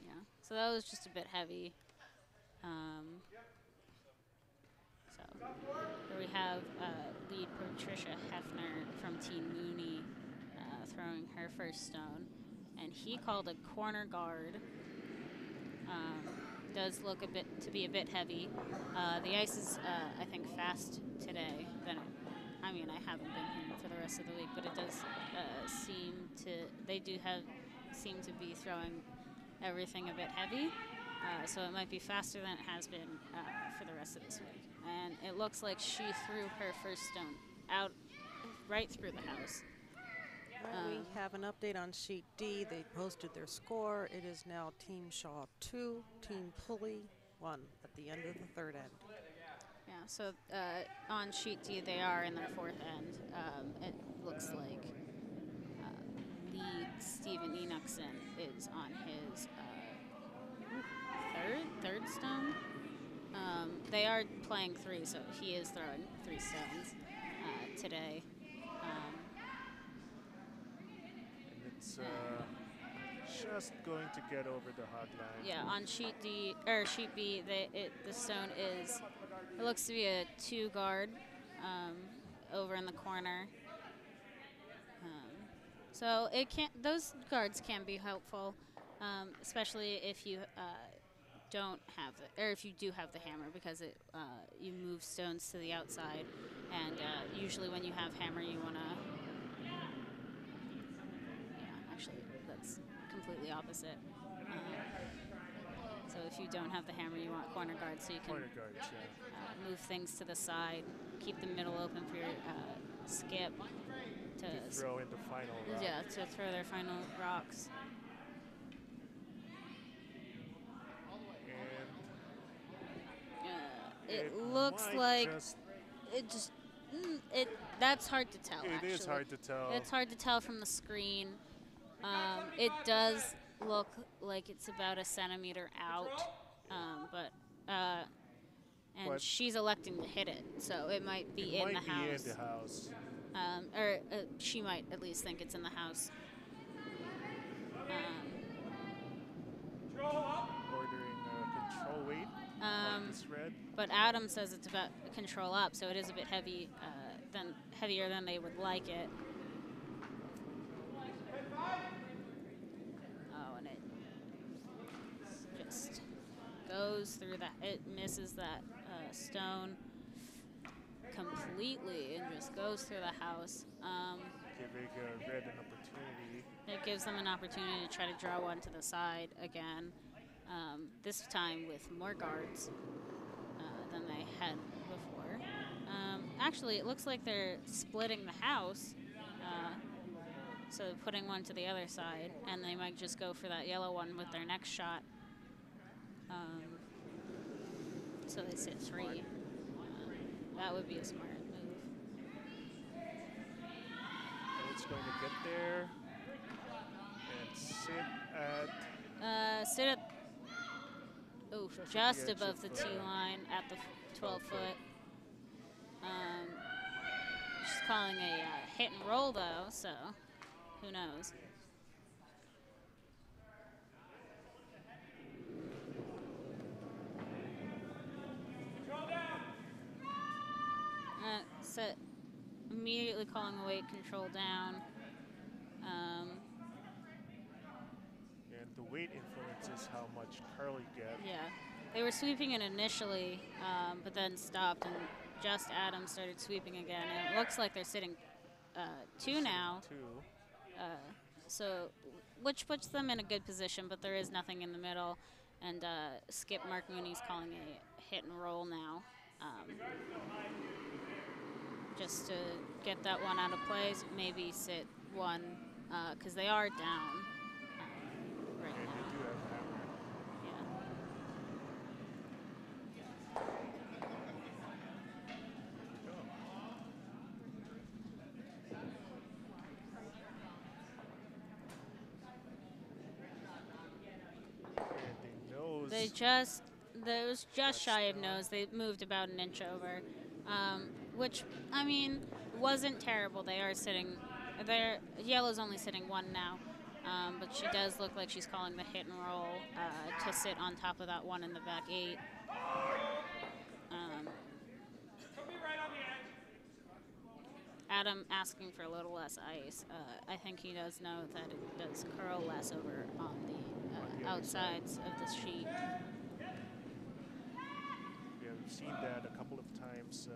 Yeah, so that was just a bit heavy. So here we have lead Patricia Hefner from Team Mooney throwing her first stone, and he called a corner guard. Does look to be a bit heavy. The ice is, I think, fast today. I mean, I haven't been here for the rest of the week, but it does seem to be throwing everything a bit heavy. So it might be faster than it has been for the rest of this week. And it looks like she threw her first stone out right through the house. We have an update on sheet D. They posted their score. It is now Team Shaw 2, Team Pulley 1 at the end of the third end. Yeah, so on sheet D, they are in their fourth end. It looks like lead Steven Enochson is on his third stone. They are playing 3, so he is throwing 3 stones today. It's just going to get over the hot line. Yeah, on sheet D or sheet B, the stone is. It looks to be a 2 guard over in the corner. So it can. Those guards can be helpful, especially if you don't have or if you do have the hammer, because you move stones to the outside, and usually when you have hammer, you want to. Actually, that's completely opposite. So if you don't have the hammer, you want corner guards, so you can move things to the side, keep the middle open for your skip to throw in the final rock. Yeah, to throw their final rocks. And it looks like that's hard to tell. It is hard to tell. It's hard to tell from the screen. It does look like it's about a centimeter out, but she's electing to hit it, so it might be in the house. Or she might at least think it's in the house. Ordering control weight on this red. But Adam says it's about control up, so it is a bit heavier than they would like it. Goes through that. It misses that stone completely and just goes through the house. Giving red an opportunity. It gives them an opportunity to try to draw one to the side again. This time with more guards than they had before. Actually, it looks like they're splitting the house. So putting one to the other side, and they might just go for that yellow one with their next shot. So they sit 3. That would be a smart move. And it's going to get there and sit at. Just above the tee line at the 12 foot. She's calling a hit and roll though, so who knows? Set immediately calling a weight control down. And the weight influences how much Carly gets. Yeah, they were sweeping it initially, but then stopped, and just Adam started sweeping again. And it looks like they're sitting 2 now. 2. So, which puts them in a good position, but there is nothing in the middle. And Skip Mark Mooney's calling a hit and roll now. Just to get that one out of play, maybe sit 1, because they are down right now. They do It was just shy of nose. They moved about an inch over, which, I mean, wasn't terrible. They are sitting, yellow's only sitting 1 now, but she does look like she's calling the hit and roll to sit on top of that 1 in the back 8. Adam asking for a little less ice. I think he does know that it does curl less over on the outsides of the sheet. Yeah, we've seen that a couple of times.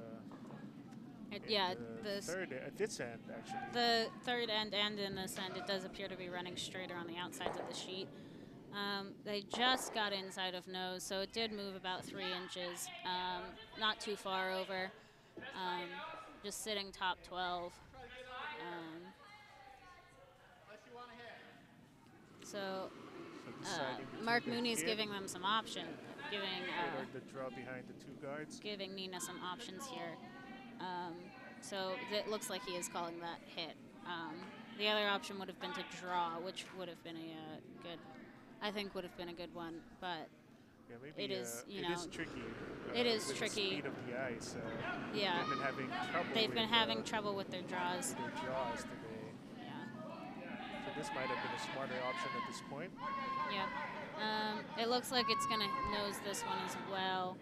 At this end, actually. The third end and in this end, it does appear to be running straighter on the outsides of the sheet. They just got inside of nose, so it did move about 3 inches, not too far over. Just sitting top 12. Mark Mooney's giving them some options, the draw behind the 2 guards. Giving Nina some options here. So it looks like he is calling that hit. The other option would have been to draw, which would have been I think would have been a good one, but yeah, maybe, it is, it is tricky. It is with tricky. The speed of the ice. Yeah. They've been having trouble with their draws. Today. Yeah. So this might have been a smarter option at this point. Yeah. It looks like it's going to nose this one as well.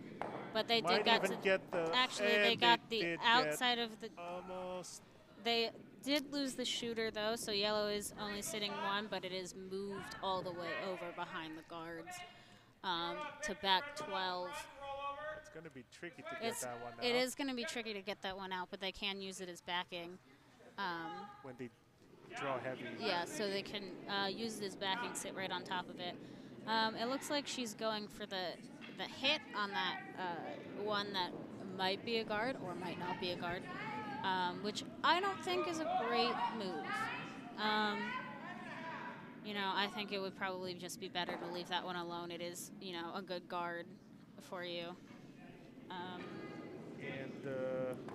But they might did get the... Actually, they got the outside of the... Almost. They did lose the shooter, though, so yellow is only sitting 1, but it is moved all the way over behind the guards to back 12. It's going to be tricky to get that one out. It is going to be tricky to get that one out, but they can use it as backing. When they draw heavy. Yeah, so they can use it as backing, sit right on top of it. It looks like she's going for the hit on that one that might be a guard or might not be a guard, which I don't think is a great move. I think it would probably just be better to leave that one alone. It is, a good guard for you.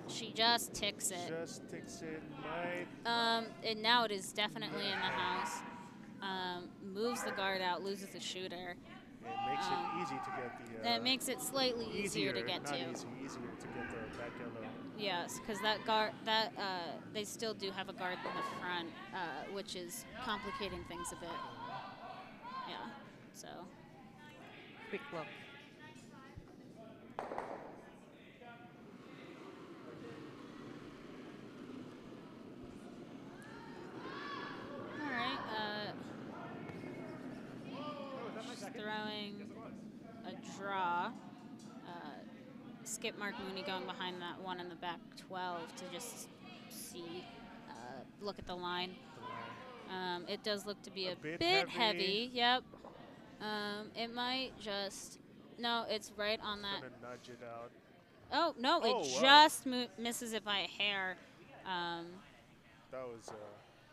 She just ticks it. And now it is definitely in the house. Moves the guard out, loses the shooter. It makes it easy to get the... That makes it slightly easier to get to. Easier to get the back yellow. Yes, because they still do have a guard in the front, which is complicating things a bit. Yeah, so. Quick look. All right. She's throwing a draw. Skip Mark Mooney going behind that one in the back 12 to just see, look at the line. It does look to be a bit heavy. Yep. It might just, no, it's right on that. Gonna nudge it out. Oh, no, it just misses it by a hair. That was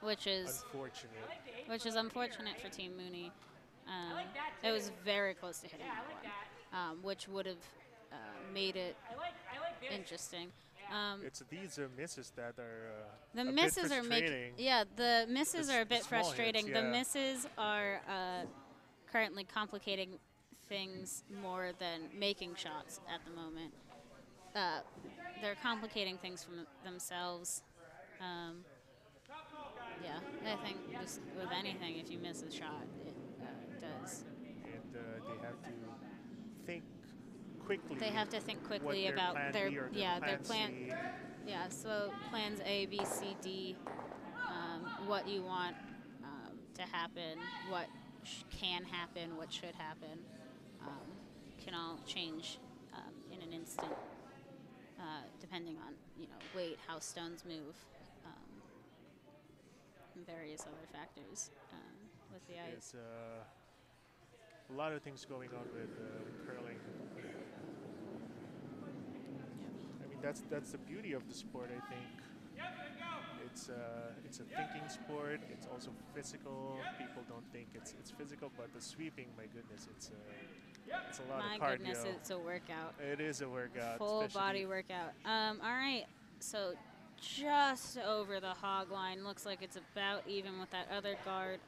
which is unfortunate. Which is unfortunate for Team Mooney. It was very close to hitting that one, which would have made it interesting. It's these misses that are the a misses bit are making the misses are a bit frustrating. Hits, yeah. The misses are currently complicating things more than making shots at the moment. They're complicating things from themselves. Yeah, I think just with anything, if you miss a shot, it does. And they have to think quickly. They have to think quickly about their plan. Yeah, so plans A, B, C, D. What you want to happen, what can happen, what should happen, can all change in an instant, depending on weight, how stones move, and various other factors with the ice. There's a lot of things going on with curling. I mean, that's the beauty of the sport, I think. It's a thinking sport. It's also physical. People don't think it's physical, but the sweeping, my goodness, it's a lot of cardio. My goodness, it's a workout. It is a workout. Full body workout. All right, so just over the hog line. Looks like it's about even with that other guard.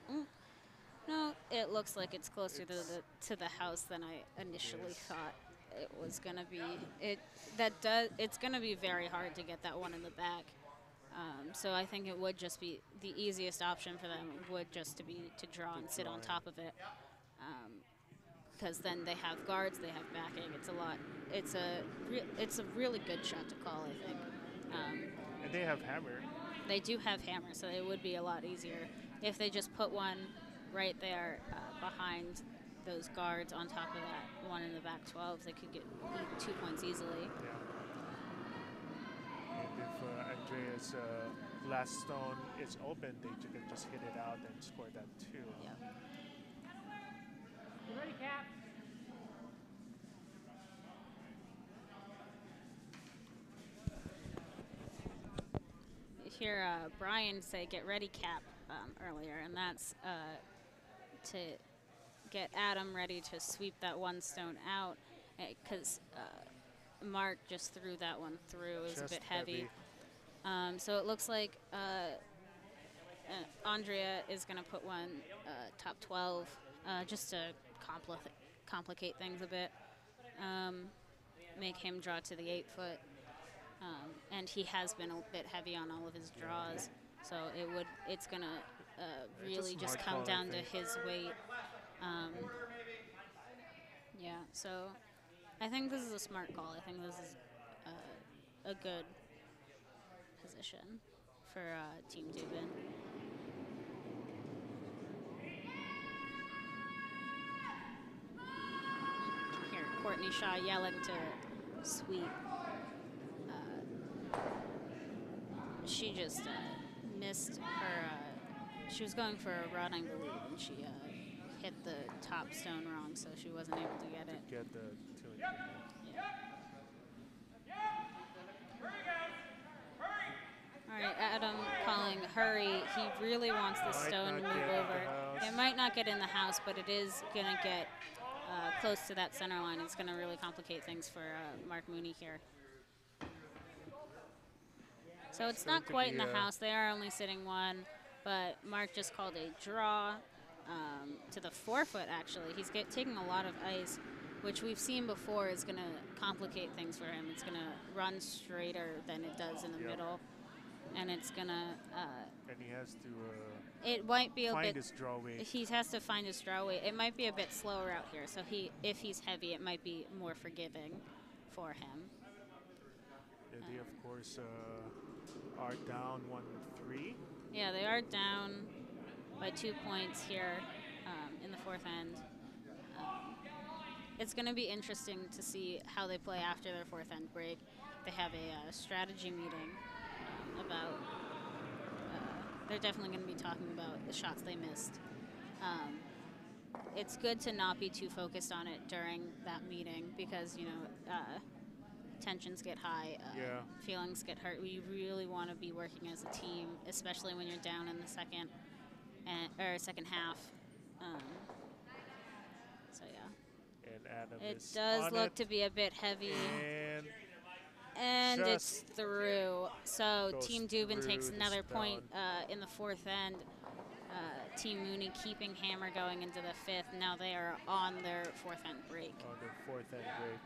No, it looks like it's closer to the house than I initially thought it was gonna be. It's gonna be very hard to get that one in the back. So I think it would just be the easiest option for them would just to be to draw and sit on top of it, because then they have guards, they have backing. It's a lot. It's a really good shot to call, I think. And they have hammer. They do have hammer, so it would be a lot easier if they just put one right there behind those guards on top of that one in the back 12. They could get 2 points easily. Yeah. And if Andrea's last stone is open, they can just hit it out and score that too. Yep. You ready, Cap? You hear Brian say, "Get ready, Cap," earlier, and that's to get Adam ready to sweep that one stone out, because Mark just threw that one through. It was a bit heavy. So it looks like Andrea is going to put one top 12 just to complicate things a bit, make him draw to the 8-foot. And he has been a bit heavy on all of his draws, so it's going to really just come down to his weight. Yeah, so I think this is a smart call. I think this is a good position for Team Dubin. Here, Courtney Shaw yelling to sweep. She just missed her. She was going for a run, I believe, and she hit the top stone wrong, so she wasn't able to get it. Get the two. Yeah. All right, Adam calling hurry. He really wants the stone to move over. It might not get in the house, but it is going to get close to that center line. It's going to really complicate things for Mark Mooney here. So it's not quite in the house. They are only sitting one, but Mark just called a draw to the 4-foot, actually. He's taking a lot of ice, which we've seen before is going to complicate things for him. It's going to run straighter than it does in the middle, and it's going to... and he has to it might be find a bit, his draw weight. He has to find his draw weight. It might be a bit slower out here, so if he's heavy, it might be more forgiving for him. And they, of course, are down 1-3. Yeah, they are down by 2 points here in the fourth end. It's going to be interesting to see how they play after their fourth end break. They have a strategy meeting about... they're definitely going to be talking about the shots they missed. It's good to not be too focused on it during that meeting because, tensions get high, feelings get hurt. We really want to be working as a team, especially when you're down in the second half. So yeah. And Adam it is does on look it. to be a bit heavy. And it's through. So Team Dubin takes the another stone. point in the fourth end. Team Mooney keeping hammer going into the fifth. Now they are on their fourth end break. On their fourth end break.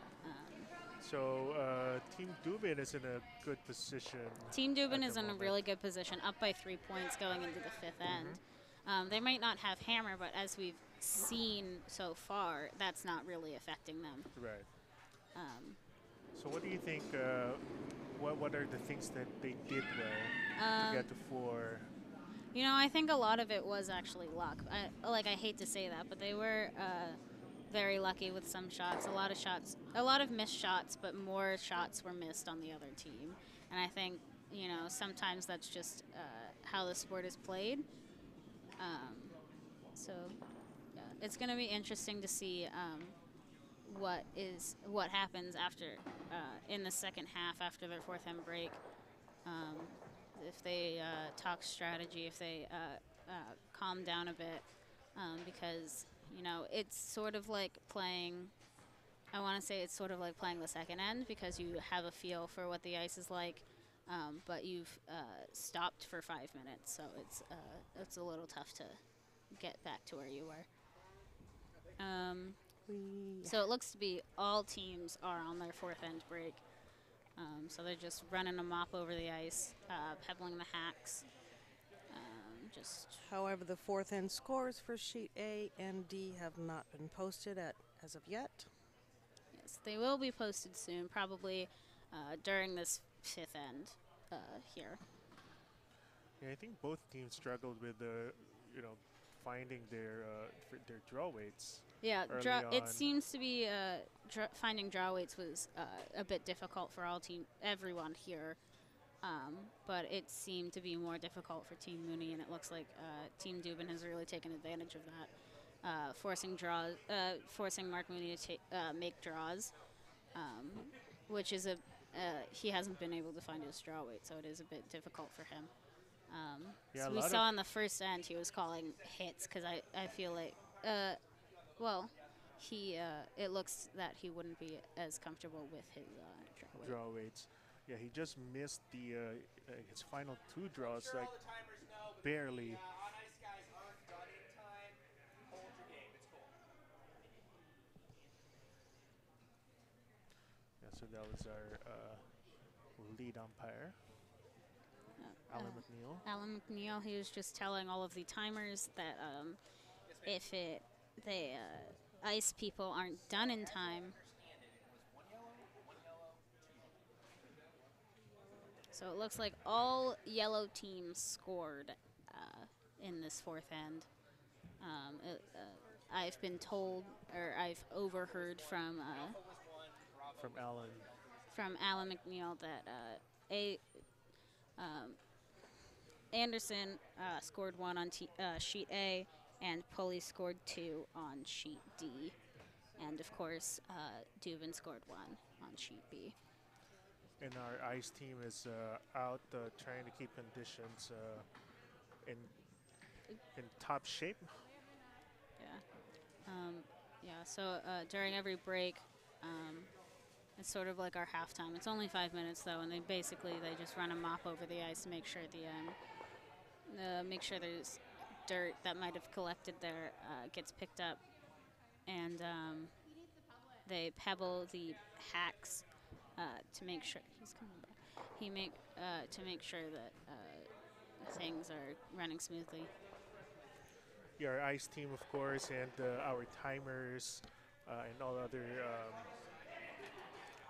So Team Dubin is in a good position. Team Dubin is in a really good position, up by 3 points going into the fifth end. They might not have hammer, but as we've seen so far, that's not really affecting them. Right. So what do you think, what are the things that they did well to get to 4? I think a lot of it was actually luck. I hate to say that, but they were very lucky with some shots. A lot of missed shots, but more shots were missed on the other team. And I think, sometimes that's just how the sport is played. So it's going to be interesting to see what happens after in the second half after their fourth end break. If they talk strategy, if they calm down a bit, because it's sort of like playing. I want to say it's sort of like playing the second end because you have a feel for what the ice is like, but you've stopped for 5 minutes, so it's a little tough to get back to where you were. So it looks to be all teams are on their fourth end break. So they're just running a mop over the ice, pebbling the hacks. However, the fourth end scores for sheet A and D have not been posted as of yet. Yes, they will be posted soon, probably during this fifth end here. Yeah, I think both teams struggled with finding their draw weights. Yeah, it seems to be finding draw weights was a bit difficult for everyone here, but it seemed to be more difficult for Team Mooney, and it looks like Team Dubin has really taken advantage of that, forcing Mark Mooney to make draws, which is he hasn't been able to find his draw weight, so it is a bit difficult for him. So we saw in the first end he was calling hits because I feel like, it looks that he wouldn't be as comfortable with his draw weights. Yeah, he just missed his final two draws, like barely. Yeah, so that was our lead umpire. Alan McNeil. Alan McNeil, he was just telling all of the timers that if the ice people aren't done in time. So it looks like all yellow teams scored in this fourth end. I've been told, or I've overheard from Alan McNeil that Anderson scored 1 on sheet A, and Pulley scored 2 on sheet D. And, of course, Dubin scored 1 on sheet B. And our ice team is out trying to keep conditions in top shape. Yeah. So during every break, it's sort of like our halftime. It's only 5 minutes, though, and they just run a mop over the ice to make sure there's dirt that might have collected there gets picked up, and they pebble the hacks to make sure he's coming back. To make sure that things are running smoothly. Yeah, our ice team, of course, and our timers and all other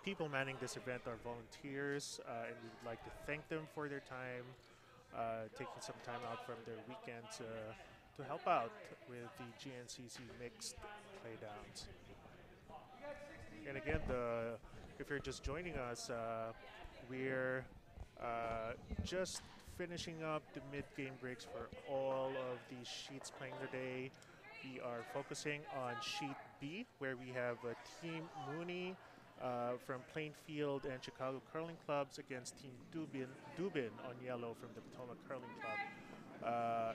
people manning this event are volunteers, and we'd like to thank them for their time, taking some time out from their weekends to help out with the GNCC mixed Playdowns. And again, if you're just joining us, we're just finishing up the mid-game breaks for all of these sheets playing today. We are focusing on sheet B, where we have Team Mooney from Plainfield and Chicago Curling Clubs against Team Dubin on yellow from the Potomac Curling Club.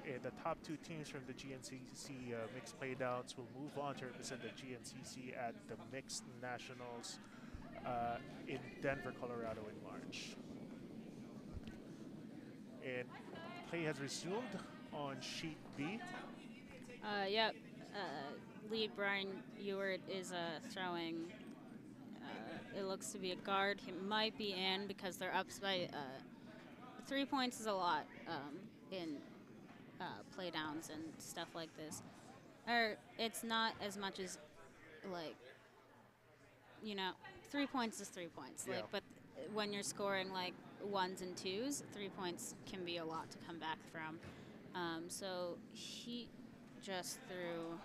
And the top two teams from the GNCC mixed playdowns will move on to represent the GNCC at the mixed nationals in Denver, Colorado in March. And play has resumed on sheet B. Yep. Lead Brian Ewart is throwing. It looks to be a guard. He might be in because they're up by 3 points is a lot in playdowns and stuff like this. Or it's not as much as 3 points is 3 points. Yeah. But when you're scoring like 1s and 2s, 3 points can be a lot to come back from. So he just threw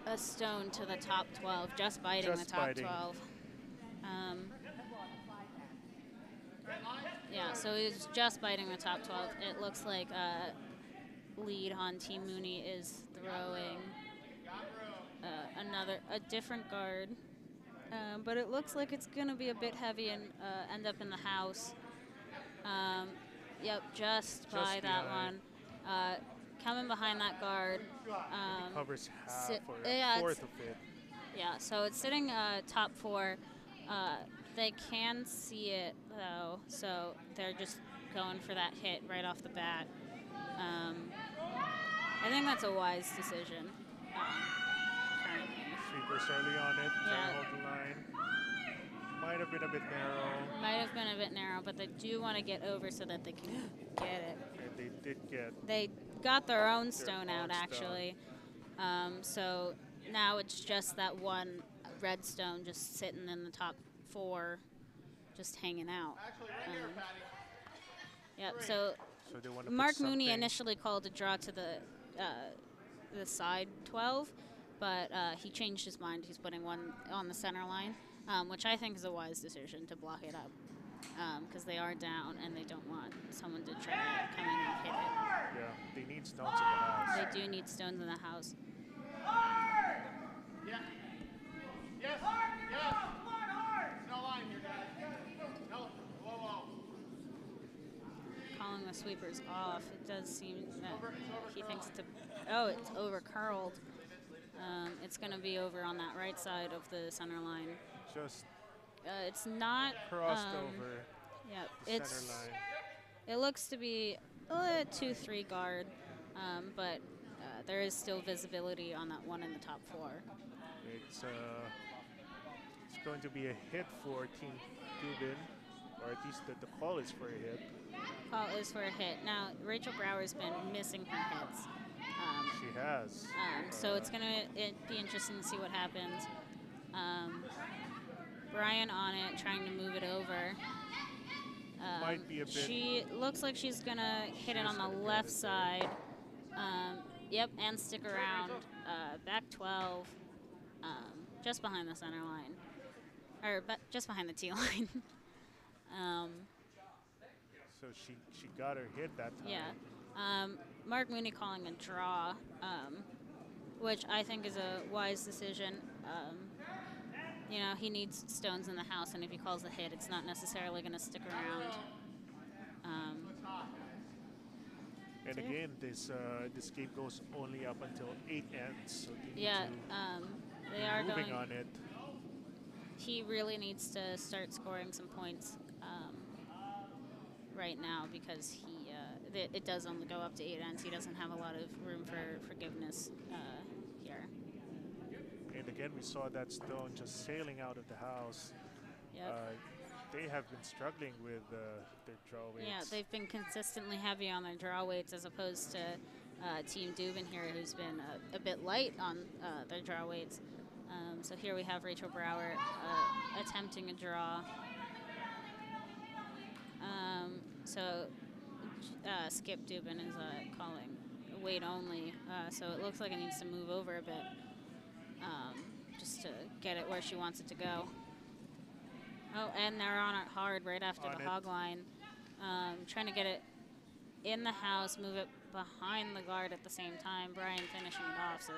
a stone to the top 12, just biting the top 12. Yeah, so he's just biting the top 12. It looks like lead on Team Mooney is throwing a different guard. But it looks like it's going to be a bit heavy and end up in the house. Yep, just by that one. Coming behind that guard. It covers half or a fourth of it. Yeah, so it's sitting top 4. They can see it, though, so they're just going for that hit right off the bat. I think that's a wise decision. Currently. Sweepers early on it, trying Yeah. to hold the line. Might have been a bit narrow. Might have been a bit narrow, but they do want to get over so that they can get it. And they did get They got their own stone own out, stone. actually. So now it's just that one red stone just sitting in the top 4, just hanging out. Yep, so so they want to Mark put Mooney something- initially called a draw to the side 12, but he changed his mind. He's putting one on the center line, which I think is a wise decision to block it up, because they are down and they don't want someone to try to come in and hit it. Yeah, they need stones in the house. They do need stones in the house. Yeah. Yes. Yes. No line here, guys. No. Whoa, whoa. Calling the sweepers off. It does seem that he thinks it's it's over curled. It's going to be over on that right side of the center line. Just It's not crossed over Yeah, the it's center line. it looks to be a 2-3 guard, but there is still visibility on that one in the top 4. It's going to be a hit for Team Dubin, or at least the call is for a hit. Call is for a hit. Now Rachel Brower's been missing her hits. She has. So it's gonna be interesting to see what happens. Brian on it, trying to move it over. Might be a bit. She looks like she's gonna hit it She's on the gonna get left it there. side. Yep, and stick around. Back 12, just behind the center line, or just behind the tee line. So she got her hit that time. Yeah. Mark Mooney calling a draw, which I think is a wise decision. You know, he needs stones in the house, and if he calls a hit, it's not necessarily going to stick around. And again, this game goes only up until 8 ends. So they need Yeah, to they be are moving going. on it. He really needs to start scoring some points right now, because it does only go up to 8 ends. He doesn't have a lot of room for forgiveness here. And again, we saw that stone just sailing out of the house. Yep. They have been struggling with their draw weights. Yeah, they've been consistently heavy on their draw weights, as opposed to Team Dubin here, who's been a bit light on their draw weights. So here we have Rachel Brower attempting a draw. So Skip Dubin is calling weight only, so it looks like it needs to move over a bit, just to get it where she wants it to go. Oh, and they're on it hard right after On the it. hog line. Trying to get it in the house, move it behind the guard at the same time. Brian finishing it off, so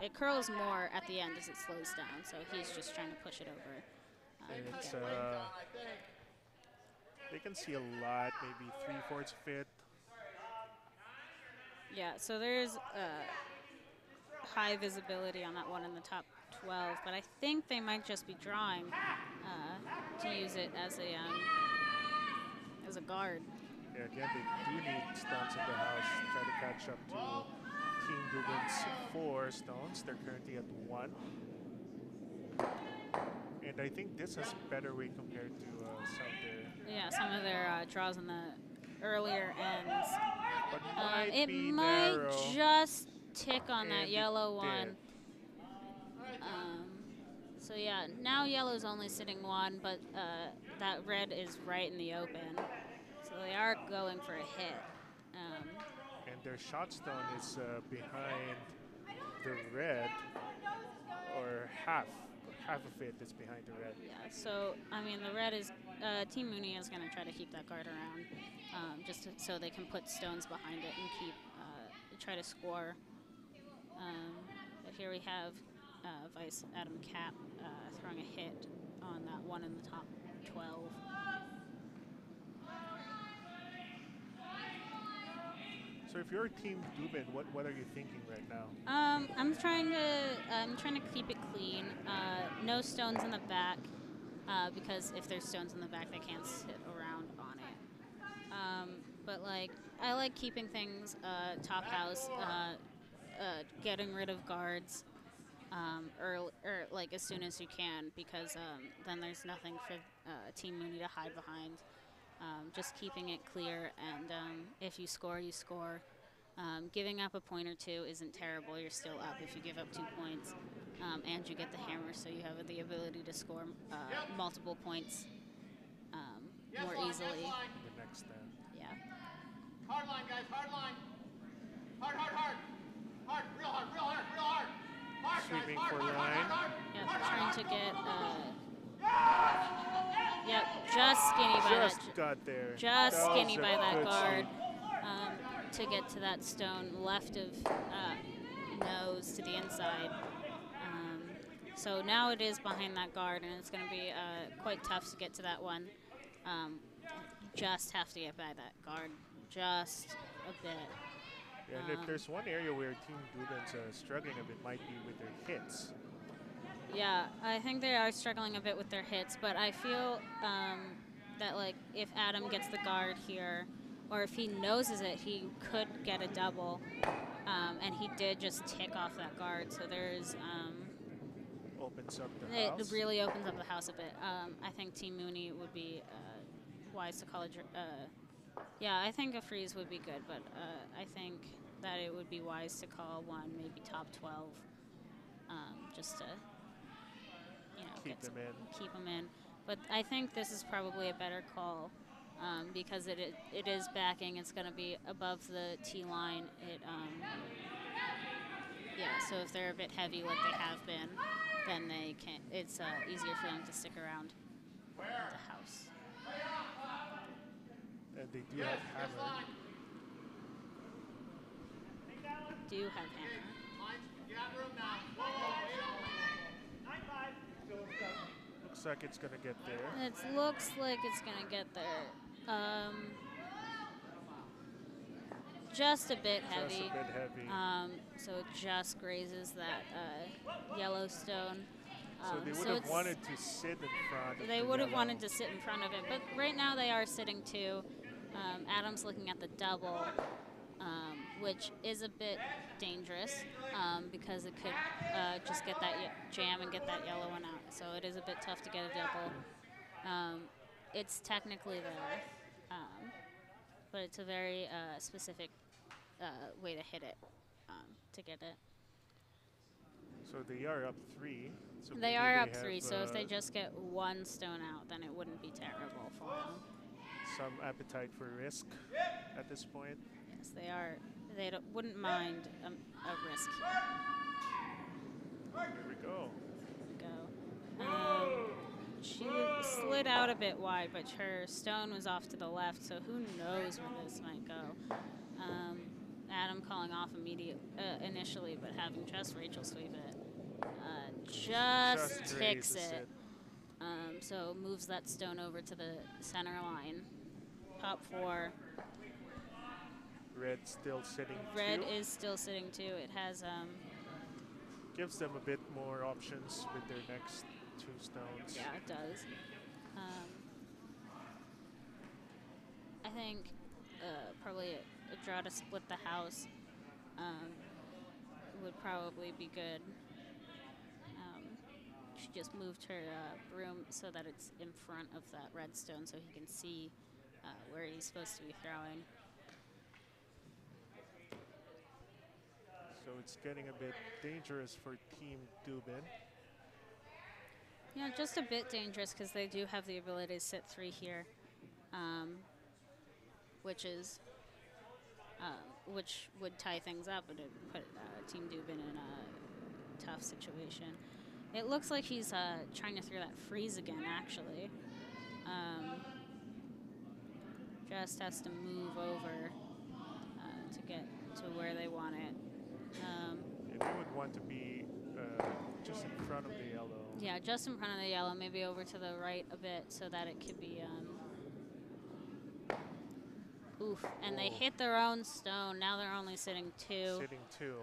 it curls more at the end as it slows down, so he's just trying to push it over. And it's, they can see a lot, maybe 3/4 of it. Yeah, so there's high visibility on that one in the top 12, but I think they might just be drawing to use it as a guard. Yeah, again, they do need stones in the house to try to catch up to Team Dubin's 4 stones. They're currently at 1. And I think this has better weight compared to some there. Yeah, some of their draws in the earlier ends. But might It be might narrow. just tick on that And it yellow did. one. So yeah, now yellow's only sitting 1, but that red is right in the open. So they are going for a hit. And their shot stone is behind the red, or half of it is behind the red. Yeah, so, I mean, the red is, Team Mooney is going to try to keep that guard around, so they can put stones behind it and try to score. But here we have Vice Adam Cap throwing a hit on that one in the top 12. So if you're Team Dubin, what are you thinking right now? I'm trying to keep it clean. No stones in the back, because if there's stones in the back, they can't sit around on it. But like, I like keeping things top house, getting rid of guards early, or like as soon as you can, because then there's nothing for Team Mooney to hide behind. Just keeping it clear, and if you score, you score. Giving up a point or two isn't terrible. You're still up if you give up 2 points, and you get the hammer, so you have the ability to score multiple points more easily. The next stand. Yeah. Hard line, guys, hard line. Hard, hard, hard. Hard, real hard, real hard, real hard. Hard, Sweeping guys, hard, for hard, line. hard, hard, Yep, hard, trying hard, to hard. get. Yep, just skinny by Just that. got there. Just That skinny was a by that good guard sweep. to get to that stone left of nose to the inside. So now it is behind that guard, and it's going to be quite tough to get to that one. Just have to get by that guard just a bit. Yeah, and if there's one area where Team Dubin's struggling a bit, might be with their hits. Yeah, I think they are struggling a bit with their hits, but I feel that like if Adam gets the guard here, or if he noses it, he could get a double, and he did just tick off that guard. So there's Opens up the it house. really opens up the house a bit. I think Team Mooney would be wise to call a yeah, I think a freeze would be good, but I think that it would be wise to call one, maybe top 12, just to Keep them in. keep them in. But I think this is probably a better call because it is backing. It's going to be above the T line. Yeah. So if they're a bit heavy, like they have been, then they can. It's easier for them to stick around the house. And they do have hammer. Do have hammer. You have room now. 9-5. Looks like it's gonna get there. It looks like it's going to get there. Just a bit heavy. Just a bit heavy. So it just grazes that Yellowstone. So they would have wanted to sit in front of They the would have yellow. wanted to sit in front of it, but right now they are sitting too. Adam's looking at the double, which is a bit dangerous because it could just get that jam and get that yellow one out. So it is a bit tough to get a double. It's technically there, but it's a very specific way to hit it to get it. So they are up 3. So They maybe are up have, 3, so if they just get one stone out, then it wouldn't be terrible for them. some appetite for risk at this point. Yes, they are. They wouldn't mind a risk here. Here we go. Go. She slid out a bit wide, but her stone was off to the left, so who knows where this might go. Adam calling off initially, but having just Rachel sweep it. Just ticks grazes it. So moves that stone over to the center line. Top 4. Red still sitting Red 2. is still sitting 2. It has Gives them a bit more options with their next 2 stones. yeah, it does. I think probably a draw to split the house would probably be good. She just moved her broom so that it's in front of that red stone so he can see where he's supposed to be throwing. So it's getting a bit dangerous for Team Dubin. Yeah, just a bit dangerous because they do have the ability to sit 3 here, which would tie things up and it put Team Dubin in a tough situation. It looks like he's trying to throw that freeze again, actually. Just has to move over to get to where they want it. And they would want to be just in front of the yellow. Yeah, just in front of the yellow, maybe over to the right a bit so that it could be... oof, and they hit their own stone. Now they're only sitting 2. Sitting 2.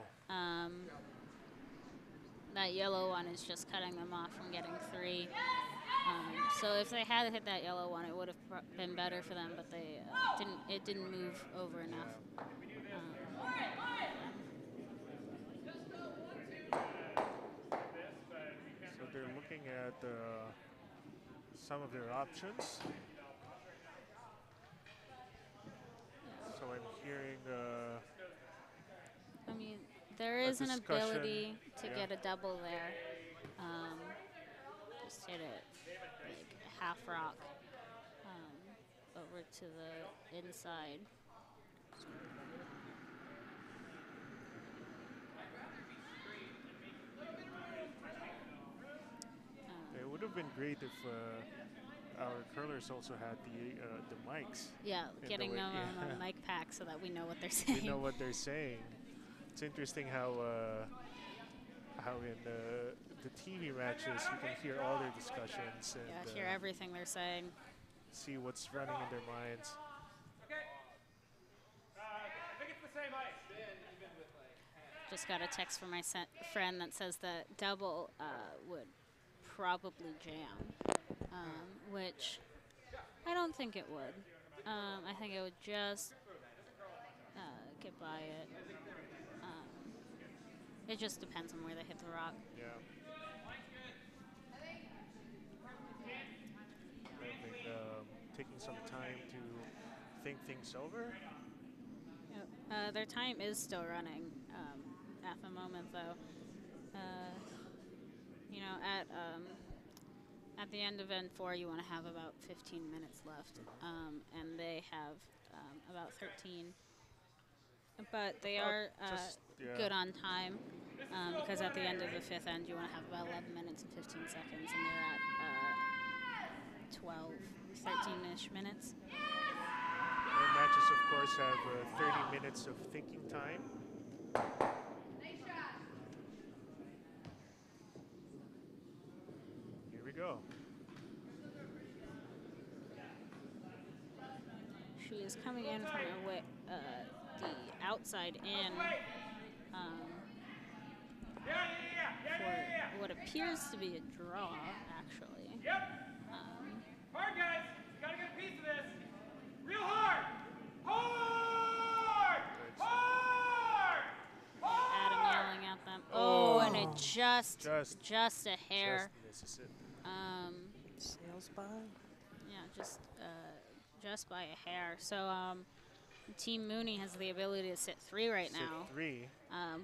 that yellow one is just cutting them off from getting 3. So if they had hit that yellow one, it would have been better for them, but they didn't. It didn't move over enough. So they're looking at some of their options. So I'm hearing. I mean, there is an discussion, ability to yeah. get a double there. Just hit it like half rock over to the inside. It would have been great if our curlers also had the mics. Yeah, getting them on a mic pack so that we know what they're saying. We know what they're saying. It's interesting how in the TV matches you can hear all their discussions and hear everything they're saying. See what's running in their minds. Okay. I think it's the same ice. Just got a text from my friend that says that double would probably jam, which I don't think it would. I think it would just get by it. It just depends on where they hit the rock. Yeah. I think taking some time to think things over. Yep. Their time is still running at the moment, though. You know, at the end of End 4, you want to have about 15 minutes left, and they have about 13. But they are good on time because at the end of the 5th end, you want to have about 11 minutes and 15 seconds, and they're at 12, 13-ish minutes. And matches, of course, have 30 minutes of thinking time. Here we go. She is coming in from the outside in for what appears to be a draw, actually. Yep. Hard, guys. You gotta get a piece of this. Real hard. Hard. Hard. Adam yelling at them. Oh, and it just a hair. Just misses it. Sails by. Yeah, just by a hair. So Team Mooney has the ability to sit 3 right now. 3.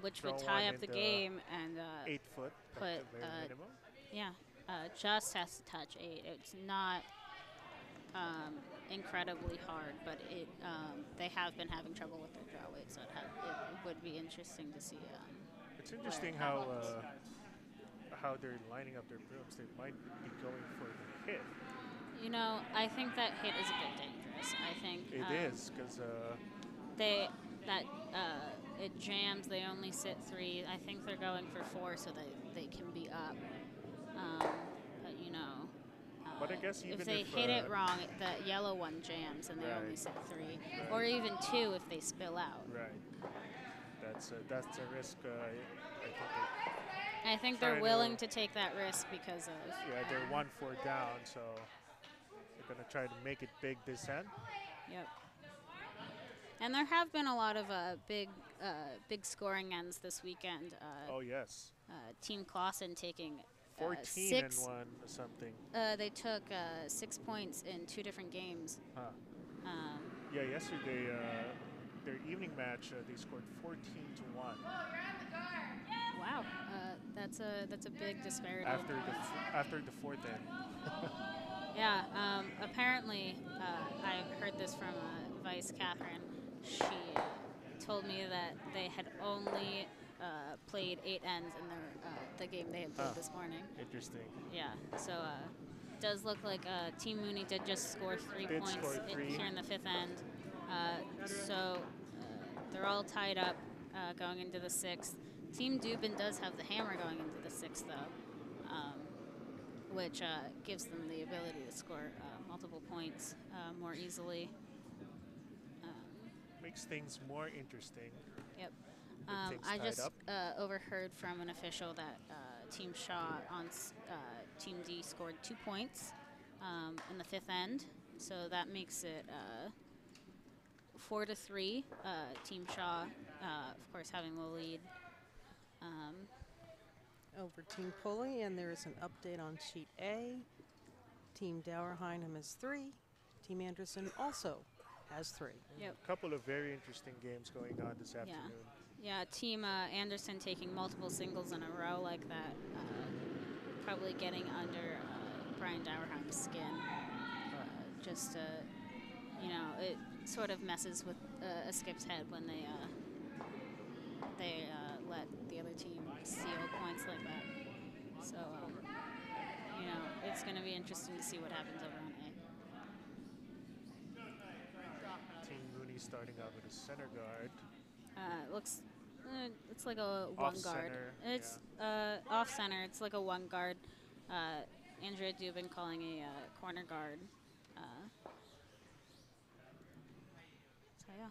Which would tie up the game and 8 foot put at the very minimum. Yeah, just has to touch 8. It's not incredibly hard, but they have been having trouble with their draw weight, so it would be interesting to see. It's interesting how they're lining up their brooms. They might be going for the hit. You know, I think that hit is a bit dangerous. I think it is because it jams. They only sit 3. I think they're going for 4 so that they can be up. But you know, but I guess even if they hit it wrong, the yellow one jams and they only sit 3, or even 2 if they spill out. Right. That's a risk. I think they're willing to take that risk because of. Yeah, they're 1-4 down, so they're gonna try to make it big this end. Yep. And there have been a lot of big scoring ends this weekend. Oh yes. Team Clausen taking 14 6. and 1 something. They took 6 points in 2 different games. Huh. Yeah, yesterday their evening match they scored 14-1. Wow, that's a big disparity. After the 4th end. Yeah. Apparently, I heard this from Vice Catherine. She told me that they had only played 8 ends in the game they had played this morning. Interesting. Yeah. So it does look like Team Mooney did just score 3 points here in the 5th end. So they're all tied up going into the 6th. Team Dubin does have the hammer going into the 6th, though, which gives them the ability to score multiple points more easily. Makes things more interesting. Yep. I just overheard from an official that Team Shaw on Team D scored 2 points in the 5th end, so that makes it 4-3. Team Shaw, of course, having the lead. Over Team Pulley, and there is an update on sheet A. Team Dower-Heinham has 3. Team Anderson also has 3. Yep. A couple of very interesting games going on this afternoon. Yeah, Team Anderson taking multiple singles in a row like that, probably getting under Brian Dowerheim's skin. Just, it sort of messes with a skip's head when they let the other team steal points like that. So, it's going to be interesting to see what happens over on A. Team Mooney starting out with a center guard. It's like a one guard. It's off center. It's like a one guard. Andrea Dubin calling a corner guard. So yeah.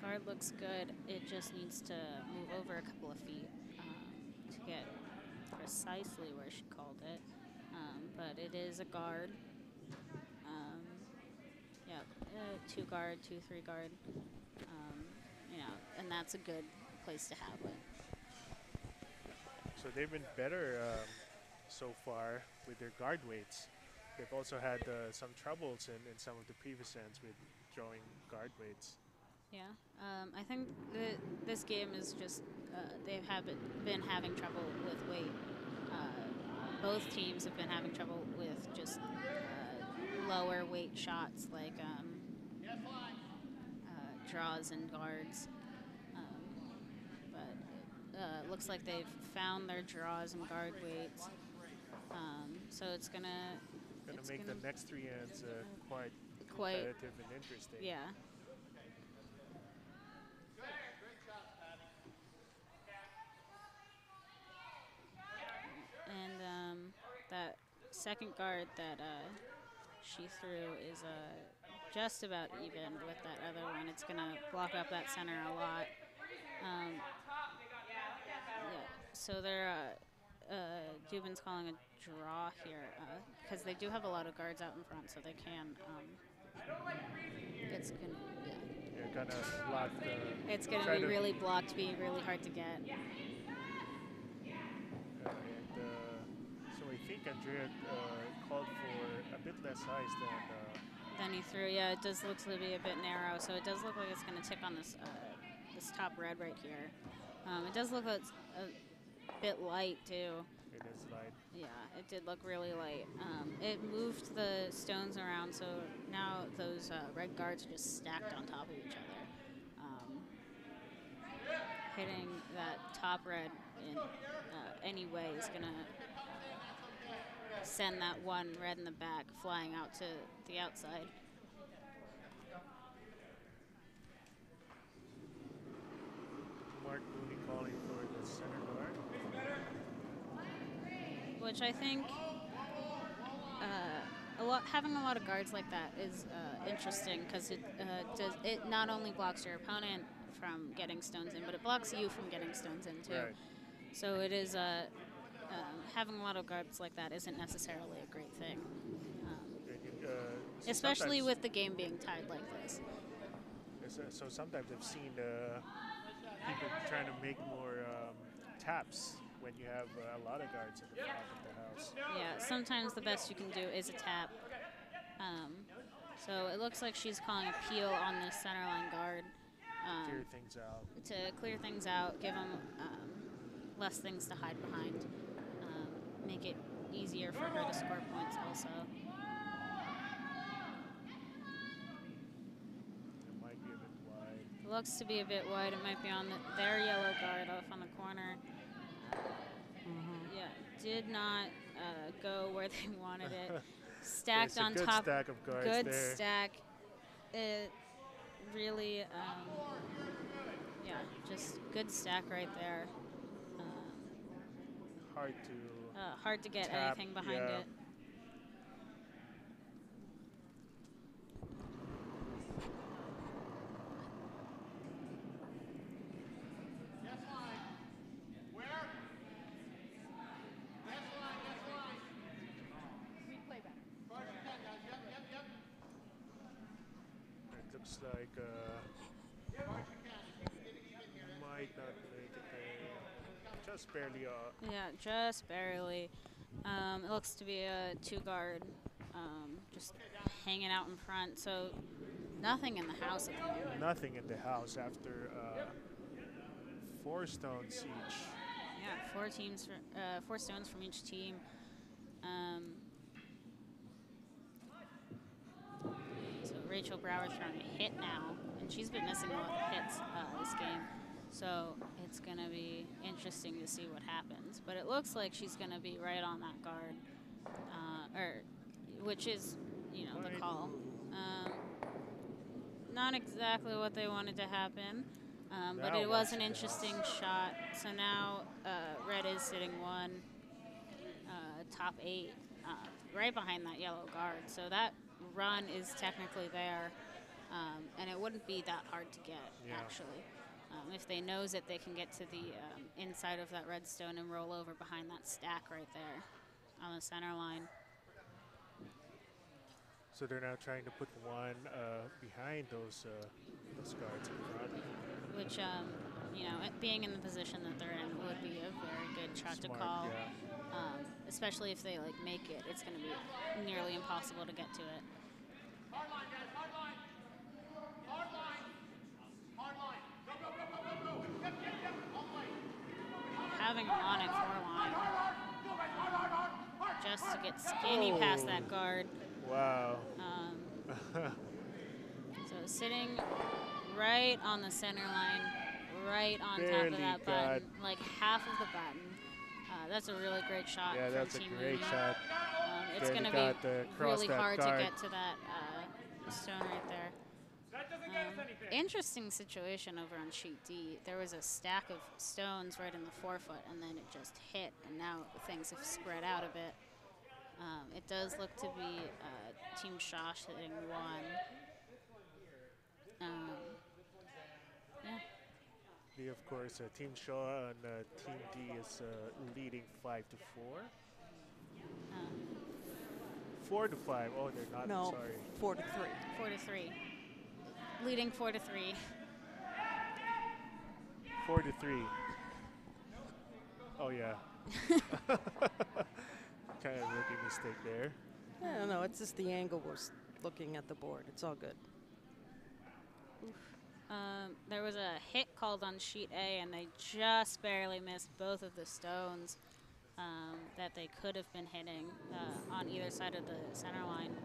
Guard looks good. It just needs to move over a couple of feet to get precisely where she called it. But it is a guard. Yeah, 2 guard, 2-3 guard. And that's a good place to have it. So they've been better so far with their guard weights. They've also had some troubles in some of the previous ends with drawing guard weights. Yeah, I think this game is just they've been having trouble with weight. Both teams have been having trouble with just lower weight shots like draws and guards. But it looks like they've found their draws and guard weights. So it's gonna make the next 3 ends quite competitive and interesting. Yeah. And that second guard that she threw is just about even with that other one. It's going to block up that center a lot. Yeah, so they're Dubin's calling a draw here because they do have a lot of guards out in front, so they can. It's going to, You're going to block the... It's going to be really blocked, be really hard to get. So I think Andrea called for a bit less ice than he threw. Yeah, it does look to be a bit narrow, so it does look like it's going to tip on this this top red right here. It does look like it's a bit light too. It is light. Yeah, it did look really light. It moved the stones around, so now those red guards are just stacked on top of each other. Hitting that top red in any way is going to send that one red in the back flying out to the outside. Mark Mooney calling for the center guard. Which I think having a lot of guards like that is interesting because it not only blocks your opponent from getting stones in, but it blocks you from getting stones in too. Right. So it is having a lot of guards like that isn't necessarily a great thing, especially with the game being tied like this. So sometimes I've seen people trying to make more taps when you have a lot of guards in the front of the house. Yeah, sometimes the best you can do is a tap. So it looks like she's calling a peel on this centerline guard. Clear things out. To clear things out, give them less things to hide behind, make it easier for her to score points also. It might be a bit wide. It looks to be a bit wide. It might be on their yellow guard off on the corner. Yeah, did not go where they wanted it. Stacked on top. Good stack of guards good there. Stack. It really, just good stack right there. hard to get tap, anything behind yeah. it. Yes, line. Where? Yes, line, yes, line. Replay better. Far as you can, guys. Yep, yep, yep. It looks like Far as you can. If you get even here. might not make it there. Just barely. Yeah, just barely. It looks to be a 2-guard, just hanging out in front. So nothing in the house at the moment. Nothing in the house after 4 stones each. Yeah, 4 stones from each team. So Rachel Brower's trying to hit now, and she's been missing a lot of hits this game. So it's going to be interesting to see what happens. But it looks like she's going to be right on that guard, which is, the call. Not exactly what they wanted to happen, but it was an interesting shot. So now Red is sitting 1, top 8, right behind that yellow guard. So that run is technically there, and it wouldn't be that hard to get, actually. If they nose it, they can get to the inside of that red stone and roll over behind that stack right there on the center line. So they're now trying to put 1 behind those guards in front. Which, being in the position that they're in would be a very good shot to Smart, call. yeah. Especially if they make it, it's going to be nearly impossible to get to it. Hard line, guys. Hard line. Hard line. Hard line. Go, go, go, go, go, go. Yep, yep, yep. All the way. Having them on at 4 line just to get skinny past that guard. Wow. So sitting right on the center line, right on top of that button, like half of the button. That's a really great shot. Yeah, that's a great shot. It's going to be really hard to get to that stone right there. Interesting situation over on sheet D. There was a stack of stones right in the forefoot, and then it just hit, and now things have spread out a bit. It does look to be Team Shosh hitting 1. Yeah. Of course, Team Shaw and Team D is leading 5-4. 4-5. Oh, they're not. No, Sorry. 4-3. 4-3. Leading 4-3. 4-3. Oh yeah. Kind of rookie mistake there. I don't know. It's just the angle was looking at the board. It's all good. There was a hit called on sheet A, and they just barely missed both of the stones that they could have been hitting on either side of the center line.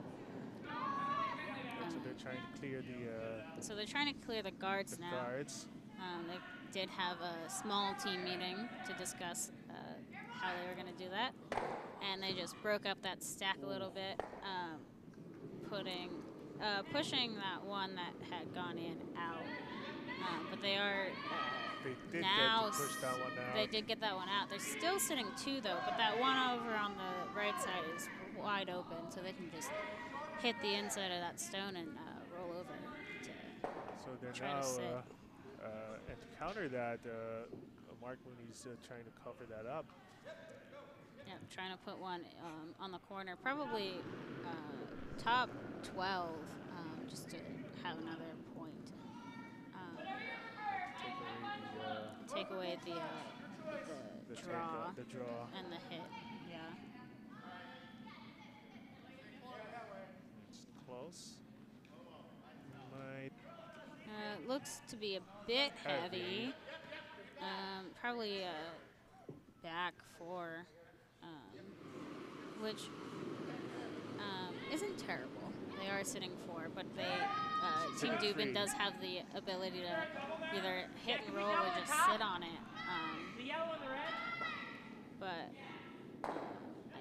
So they're trying to clear the. So they're trying to clear the guards now. Guards. They did have a small team meeting to discuss how they were going to do that, and they just broke up that stack a little bit, pushing that one that had gone in out. But they are they did now. Get to push that one out. They did get that one out. They're still sitting 2 though, but that one over on the right side is wide open, so they can just hit the inside of that stone and roll over to so they're try now, to sit. And to counter that, Mark Mooney's trying to cover that up. Yeah, trying to put one on the corner, probably top 12, just to have another point. Take away the draw, the draw and the hit. Yeah. It's close. Might. Looks to be a bit heavy. Probably back 4, which isn't terrible. They are sitting 4, but they Team Dubin does have the ability to either hit and roll or just sit on it. The yellow and the red. But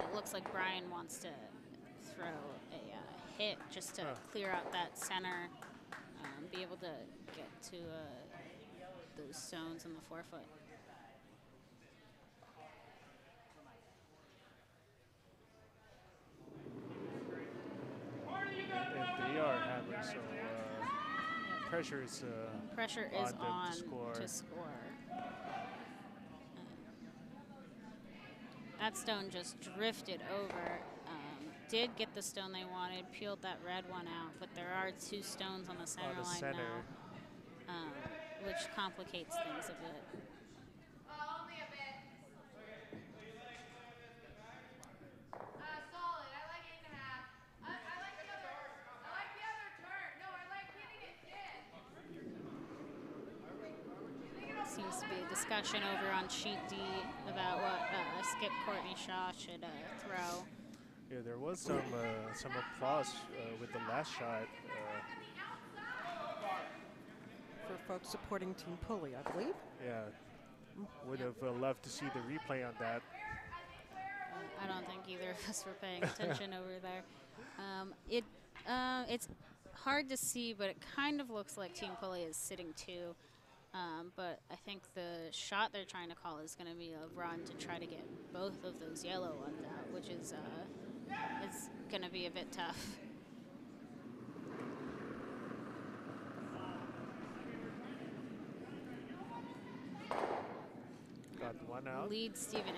it looks like Brian wants to throw a hit just to clear out that center, be able to get to those stones in the forefoot. pressure is Pressure on is them on to score. That stone just drifted over. Did get the stone they wanted, peeled that red one out, but there are 2 stones on the center line now, which complicates things a bit. Only a bit. Solid. I like 8.5. I like the other. I like the other turn. No, I like hitting it in. Seems to be a discussion over on sheet D about what Skip Courtney Shaw should throw. Yeah, there was some applause with the last shot. For folks supporting Team Pulley, I believe. Yeah, would have loved to see the replay on that. I don't think either of us were paying attention over there. It's hard to see, but it kind of looks like Team Pulley is sitting 2. But I think the shot they're trying to call is going to be a run to try to get both of those yellow ones out, which is it's going to be a bit tough. Got one out. Lead Steven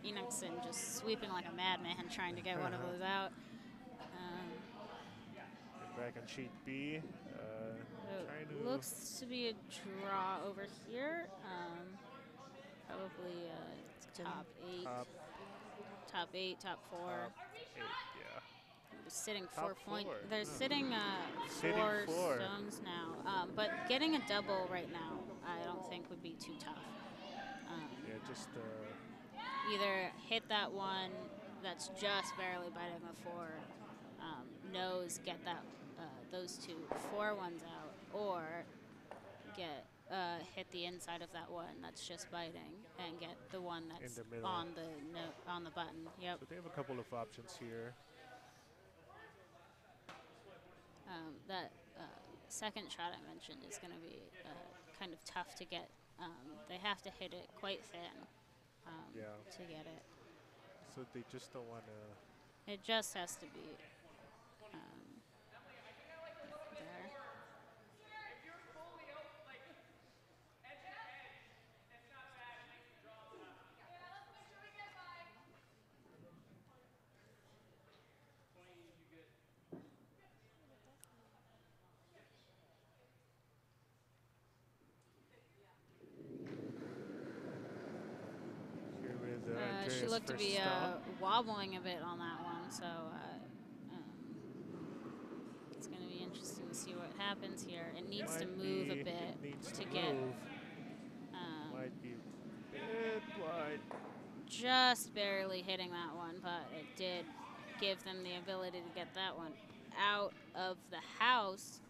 Enochson just sweeping like a madman trying to get one of those out. Back on sheet B. Looks to be a draw over here. Probably top 8. Top 8, top 4. Top 8, yeah. They're sitting Top 4 point. 4. They're sitting Sitting 4 4. stones now. But getting a double right now, I don't think would be too tough. Yeah, just either hit that one that's just barely biting the 4, nose, get that those 2 4 ones out, or get hit the inside of that one that's just biting and get the one that's in the middle. on the button. Yep. So they have a couple of options here. That second shot I mentioned is going to be kind of tough to get. They have to hit it quite thin to get it. So they just don't want to. It just has to be there. She looked to be wobbling a bit on that one, so it's going to be interesting to see what happens here. It needs to move a bit to get. Might be a bit wide. Just barely hitting that one, but it did give them the ability to get that one out of the house.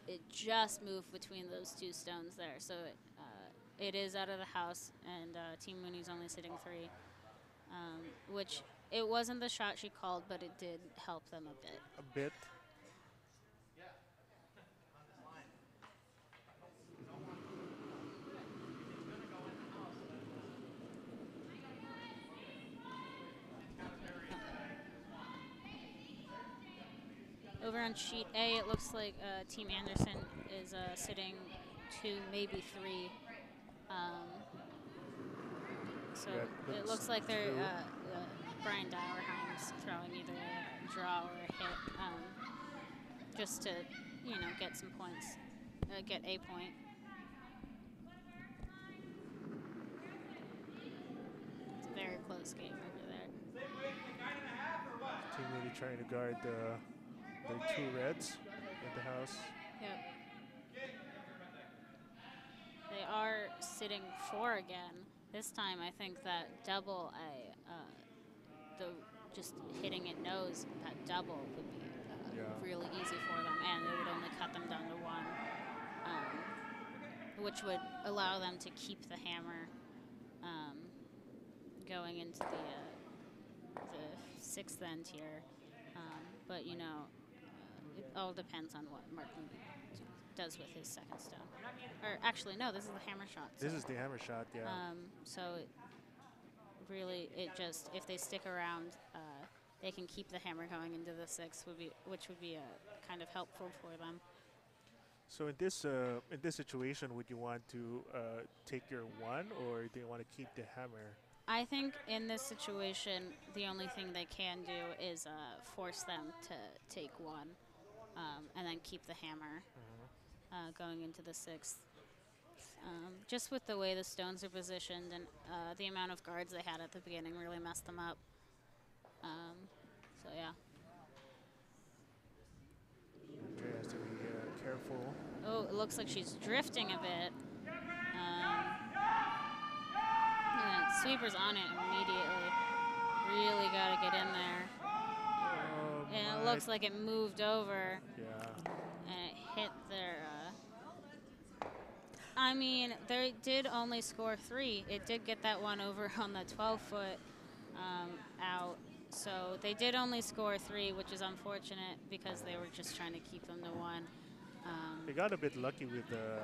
It just moved between those 2 stones there, so it is out of the house, and Team Mooney's only sitting 3, which it wasn't the shot she called, but it did help them a bit. A bit. Over on sheet A, it looks like Team Anderson is sitting 2, maybe 3. So it looks like they're Brian Dauerheim's throwing either a draw or a hit, just to get some points, get a point. It's a very close game over there. Team really trying to guard their 2 reds in the house. Yep. They are sitting 4 again. This time, I think that double just hitting it nose, that double would be really easy for them, and it would only cut them down to 1, which would allow them to keep the hammer going into the 6th end here. But it all depends on what Martin does with his second stone. Or actually, no, this is the hammer shot. This is the hammer shot, yeah. So if they stick around, they can keep the hammer going into the 6th, which would be kind of helpful for them. So in this situation, would you want to take your one, or do you want to keep the hammer? I think in this situation, the only thing they can do is force them to take one, and then keep the hammer going into the sixth. Just with the way the stones are positioned and the amount of guards they had at the beginning really messed them up. So yeah. Andrea has to be careful. Oh, it looks like she's drifting a bit. Sweeper's on it immediately. Really got to get in there. And it looks like it moved over. Yeah. And it hit their... I mean, they did only score 3. It did get that one over on the 12-foot out. So they did only score 3, which is unfortunate because they were just trying to keep them to 1. They got a bit lucky with the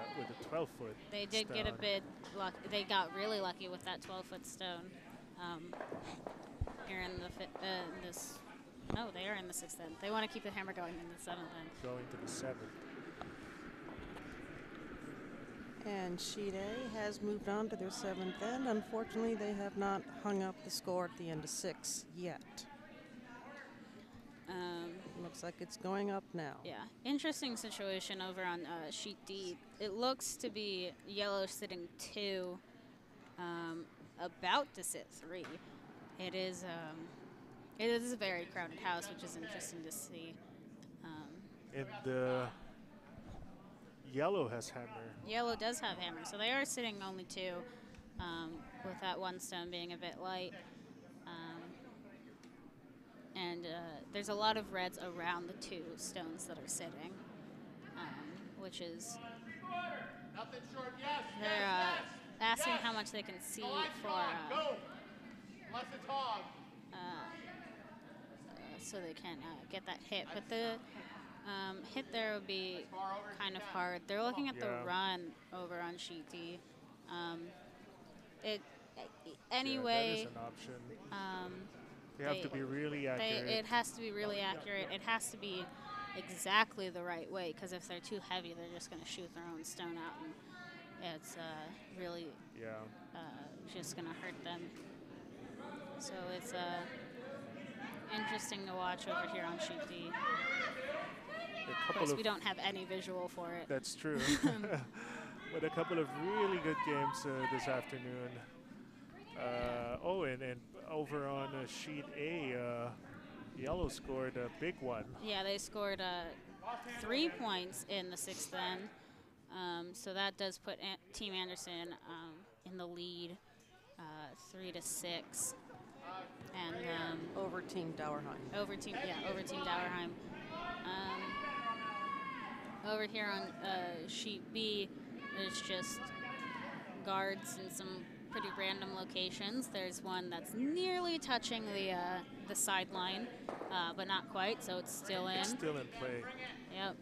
12-foot. They did stone. get a bit lucky. They got really lucky with that 12-foot stone. Here in the this. No, they are in the 6th end. They want to keep the hammer going in the 7th end. Going to the 7th. And Sheet A has moved on to their 7th end. Unfortunately, they have not hung up the score at the end of 6 yet. Looks like it's going up now. Yeah, interesting situation over on Sheet D. It looks to be yellow sitting 2, about to sit 3. It is a very crowded house, which is interesting to see. And the yellow has hammer. Yellow does have hammer, so they are sitting only 2, with that one stone being a bit light. And there's a lot of reds around the 2 stones that are sitting, which is Nothing short, yes. they're asking how much they can see for Go. Unless it's hog. so they can get that hit. But the hit there would be kind of hard. They're looking at the run over on Sheet D. Anyway. Yeah, that is an option. They have to be really accurate. It has to be really accurate. It has to be exactly the right way, because if they're too heavy, they're just going to shoot their own stone out, and it's really just going to hurt them. So it's interesting to watch over here on Sheet D. Of course, we don't have any visual for it. That's true. But a couple of really good games this afternoon. And over on Sheet A, yellow scored a big one. Yeah, they scored 3 points in the 6th end. So that does put Team Anderson in the lead, 3-6. And over Team Dauerheim. Over Team Dauerheim. Over here on Sheet B, there's just guards in some pretty random locations. There's one that's nearly touching the sideline, but not quite, so it's still in. It's still in play. Yep.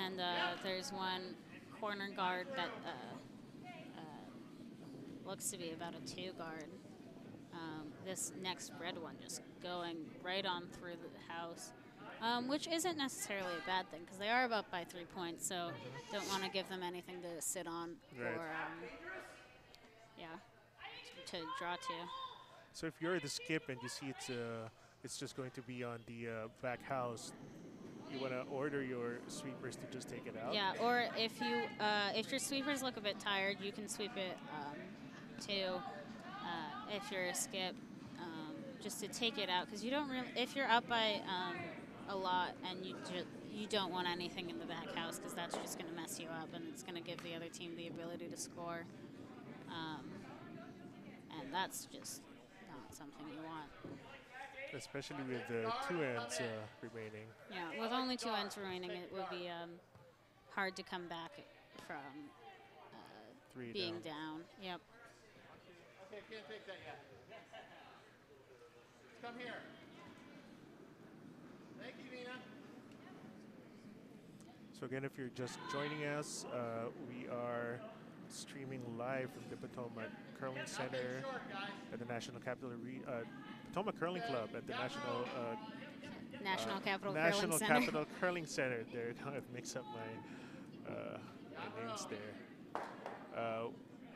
And there's one corner guard that looks to be about a 2 guard. This next red one just going right on through the house, which isn't necessarily a bad thing because they are up by 3 points, so don't want to give them anything to sit on or, to draw to. So if you're the skip and you see it's just going to be on the back house, you want to order your sweepers to just take it out? Yeah, or if your sweepers look a bit tired, you can sweep it too. If you're a skip, just to take it out, because you don't really. If you're up by a lot and you don't want anything in the back house, because that's just going to mess you up and it's going to give the other team the ability to score. And that's just not something you want. Especially with the 2 ends remaining. Yeah, with only 2 ends remaining, it would be hard to come back from being down. Yep. Okay, can't take that yet. Come here. Thank you, Nina. So again, if you're just joining us, we are streaming live from the Potomac Curling Center at the National Capital Potomac Curling Club at the National Capital National Curling Center. Capital Curling Center. There, I've mixed up innings there.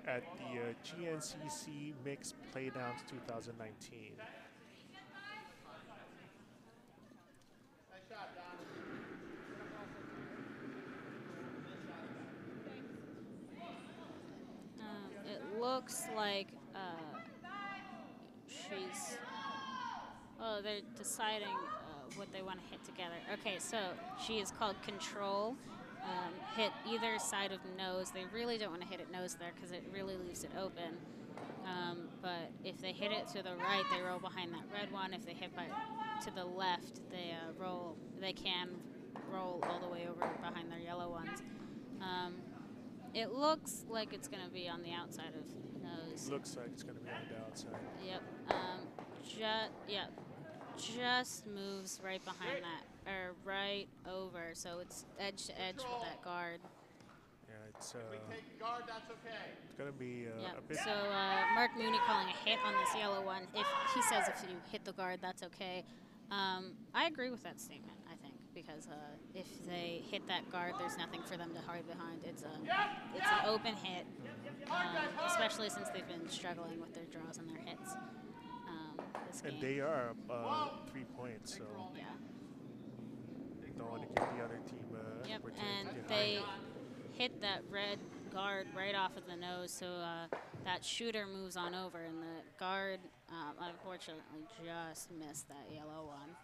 At the GNCC Mixed Playdowns 2019. It looks like she's. Oh, they're deciding what they want to hit together. Okay, so she is called Control. Hit either side of nose. They really don't want to hit it nose there because it really leaves it open. But if they hit it to the right, they roll behind that red one. If they hit to the left, they roll. They can roll all the way over behind their yellow ones. It looks like it's going to be on the outside of nose. Looks like it's going to be on the outside. Yep. Just moves right behind that, or right over, so it's edge to edge with that guard. Yeah, it's. We take the guard, that's okay. It's going to be a bit. So Mark Mooney calling a hit on this yellow one. If he says if you hit the guard, that's okay. I agree with that statement. I think because if they hit that guard, there's nothing for them to hide behind. It's an open hit, especially since they've been struggling with their draws and their hits. And they are 3 points, so yeah. don't want to give the other team Yep, opportunity and to get they high. hit that red guard right off of the nose, so that shooter moves on over, and the guard unfortunately just missed that yellow one.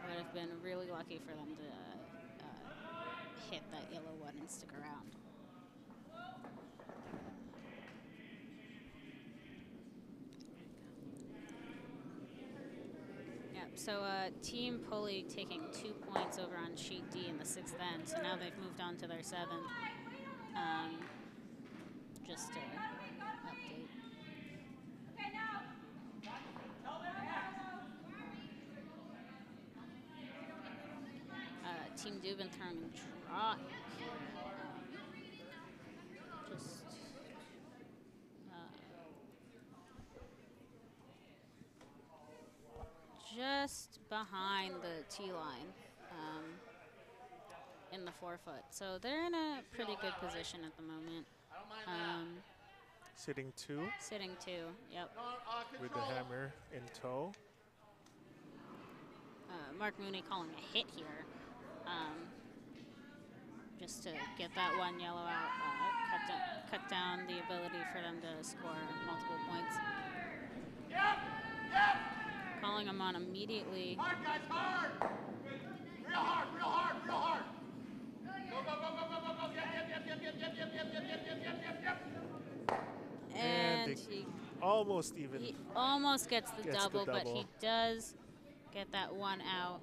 Would have been really lucky for them to hit that yellow one and stick around. So Team Pulley taking 2 points over on sheet D in the 6th end. So now they've moved on to their 7th. Just to update. Team Dubin throwing a draw. Just behind the T line in the 4-foot. So they're in a pretty good position at the moment. Sitting 2. Sitting 2, yep. With the hammer in tow. Mark Mooney calling a hit here. Just to get that one yellow out, cut down the ability for them to score multiple points. Calling them on immediately. Hard, guys, hard! Real hard, real hard, real hard! Go, go, go, go, go, go, go! Yep. And he almost even. He almost gets the double, but he does get that one out.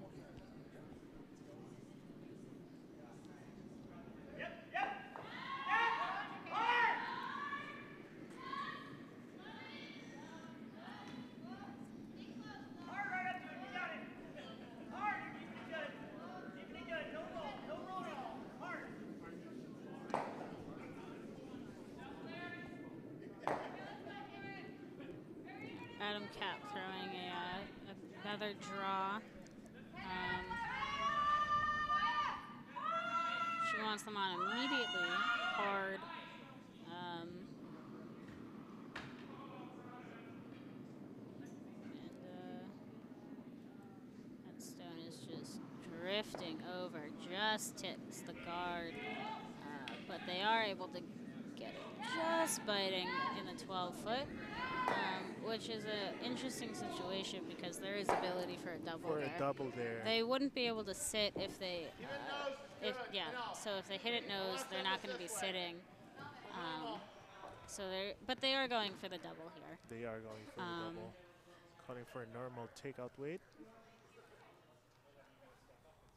Adam Cap throwing another draw. She wants them on immediately, hard. That stone is just drifting over, just tips the guard. But they are able to get it just biting in the 12-foot. Which is an interesting situation because there is ability for a double there. They wouldn't be able to sit if they, So if they hit it nose, they're not going to be sitting. But they are going for the double here. They are going for the double. Calling for a normal takeout weight.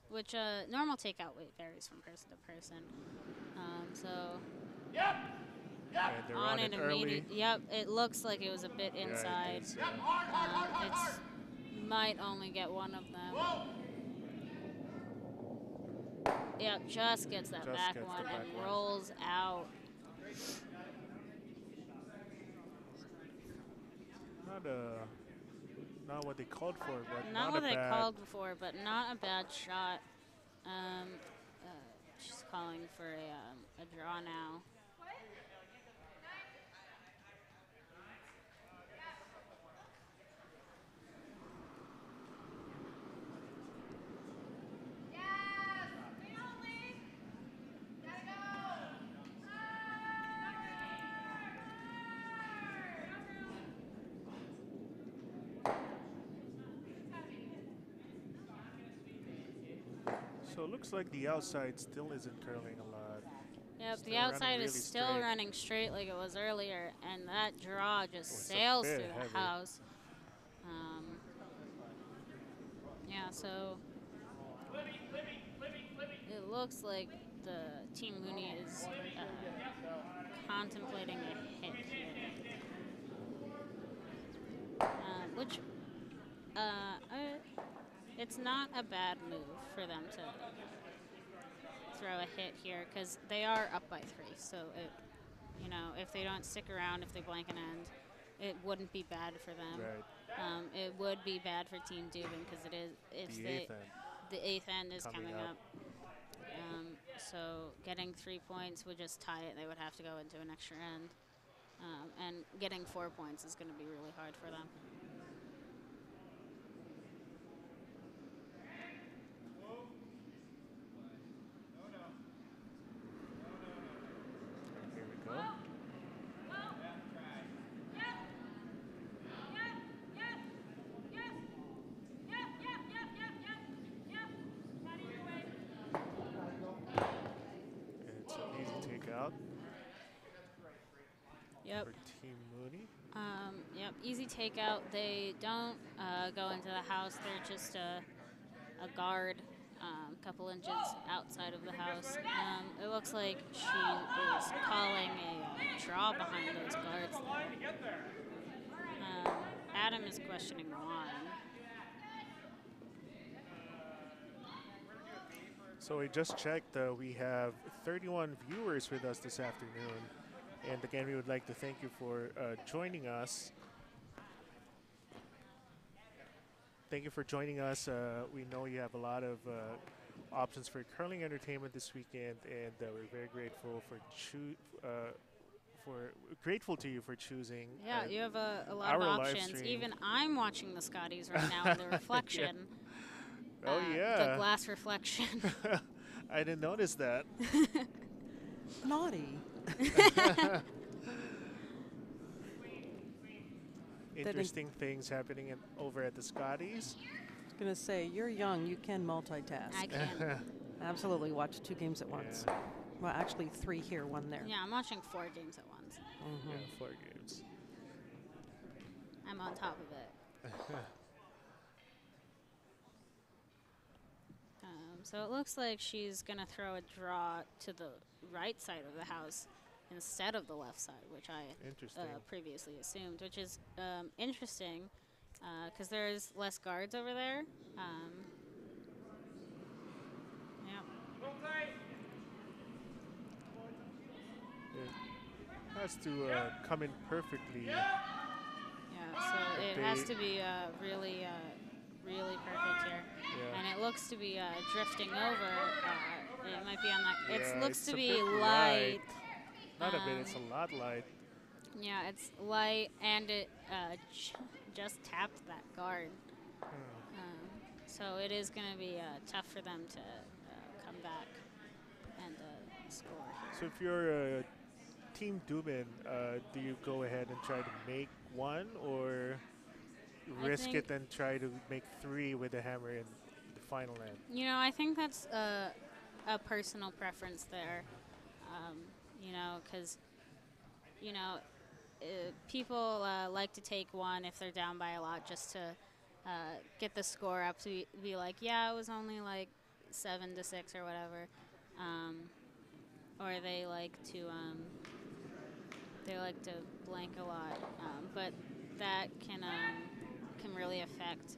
Which normal takeout weight varies from person to person. Yep. And they're on it early. Yep, it looks like it was a bit inside. It might only get one of them. Yep, just gets that back one and rolls out. Not what they called for, but not what they called for, but not a bad shot. She's calling for a draw now. So it looks like the outside still isn't curling a lot. Yep, Still the outside running is really still straight. running straight like it was earlier, and that draw just Oh, it's a sails bit through the heavy. house. Yeah, so it looks like the Team Mooney is contemplating a hit here, which it's not a bad move for them to throw a hit here because they are up by 3. So if they don't stick around, if they blank an end, it wouldn't be bad for them. Right. It would be bad for Team Dubin because it's the 8th end is coming up. So getting 3 points would just tie it. They would have to go into an extra end. And getting 4 points is going to be really hard for them. Here we go. And it's an easy takeout. Yep. For Team Mooney. Yep, easy takeout. They don't go into the house. They're just a guard, a couple inches outside of the house. It looks like she is calling a draw behind those guards there. Adam is questioning the line. So we just checked. We have 31 viewers with us this afternoon. And again, we would like to thank you for joining us. Thank you for joining us. We know you have a lot of options for curling entertainment this weekend, and we're very grateful grateful to you for choosing. Yeah, you have a lot of options. Even I'm watching the Scotties right now in the reflection. Yeah. Oh yeah, the glass reflection. I didn't notice that. Naughty. Interesting things happening over at the Scotties. I was going to say, you're young. You can multitask. I can. Absolutely. Watch 2 games at once. Yeah. Well, actually 3 here, 1 there. Yeah, I'm watching 4 games at once. Mm-hmm. Yeah, 4 games. I'm on top of it. So it looks like she's going to throw a draw to the right side of the house instead of the left side, which I previously assumed, which is interesting because there's less guards over there. Yeah. It has to come in perfectly. Yeah, so it has to be really perfect here. Yeah. And it looks to be drifting over. It might be on that. Yeah, It looks to be bit light. Not a bit, it's a lot light. Yeah, it's light, and it just tapped that guard. So it is going to be tough for them to come back and score. So if you're Team Dubin, do you go ahead and try to make 1, or risk it and try to make 3 with the hammer in the final end? You know, I think that's a personal preference there. Because people like to take 1 if they're down by a lot, just to get the score up to be like, yeah, it was only like 7-6 or whatever. Or they like to blank a lot, but that can really affect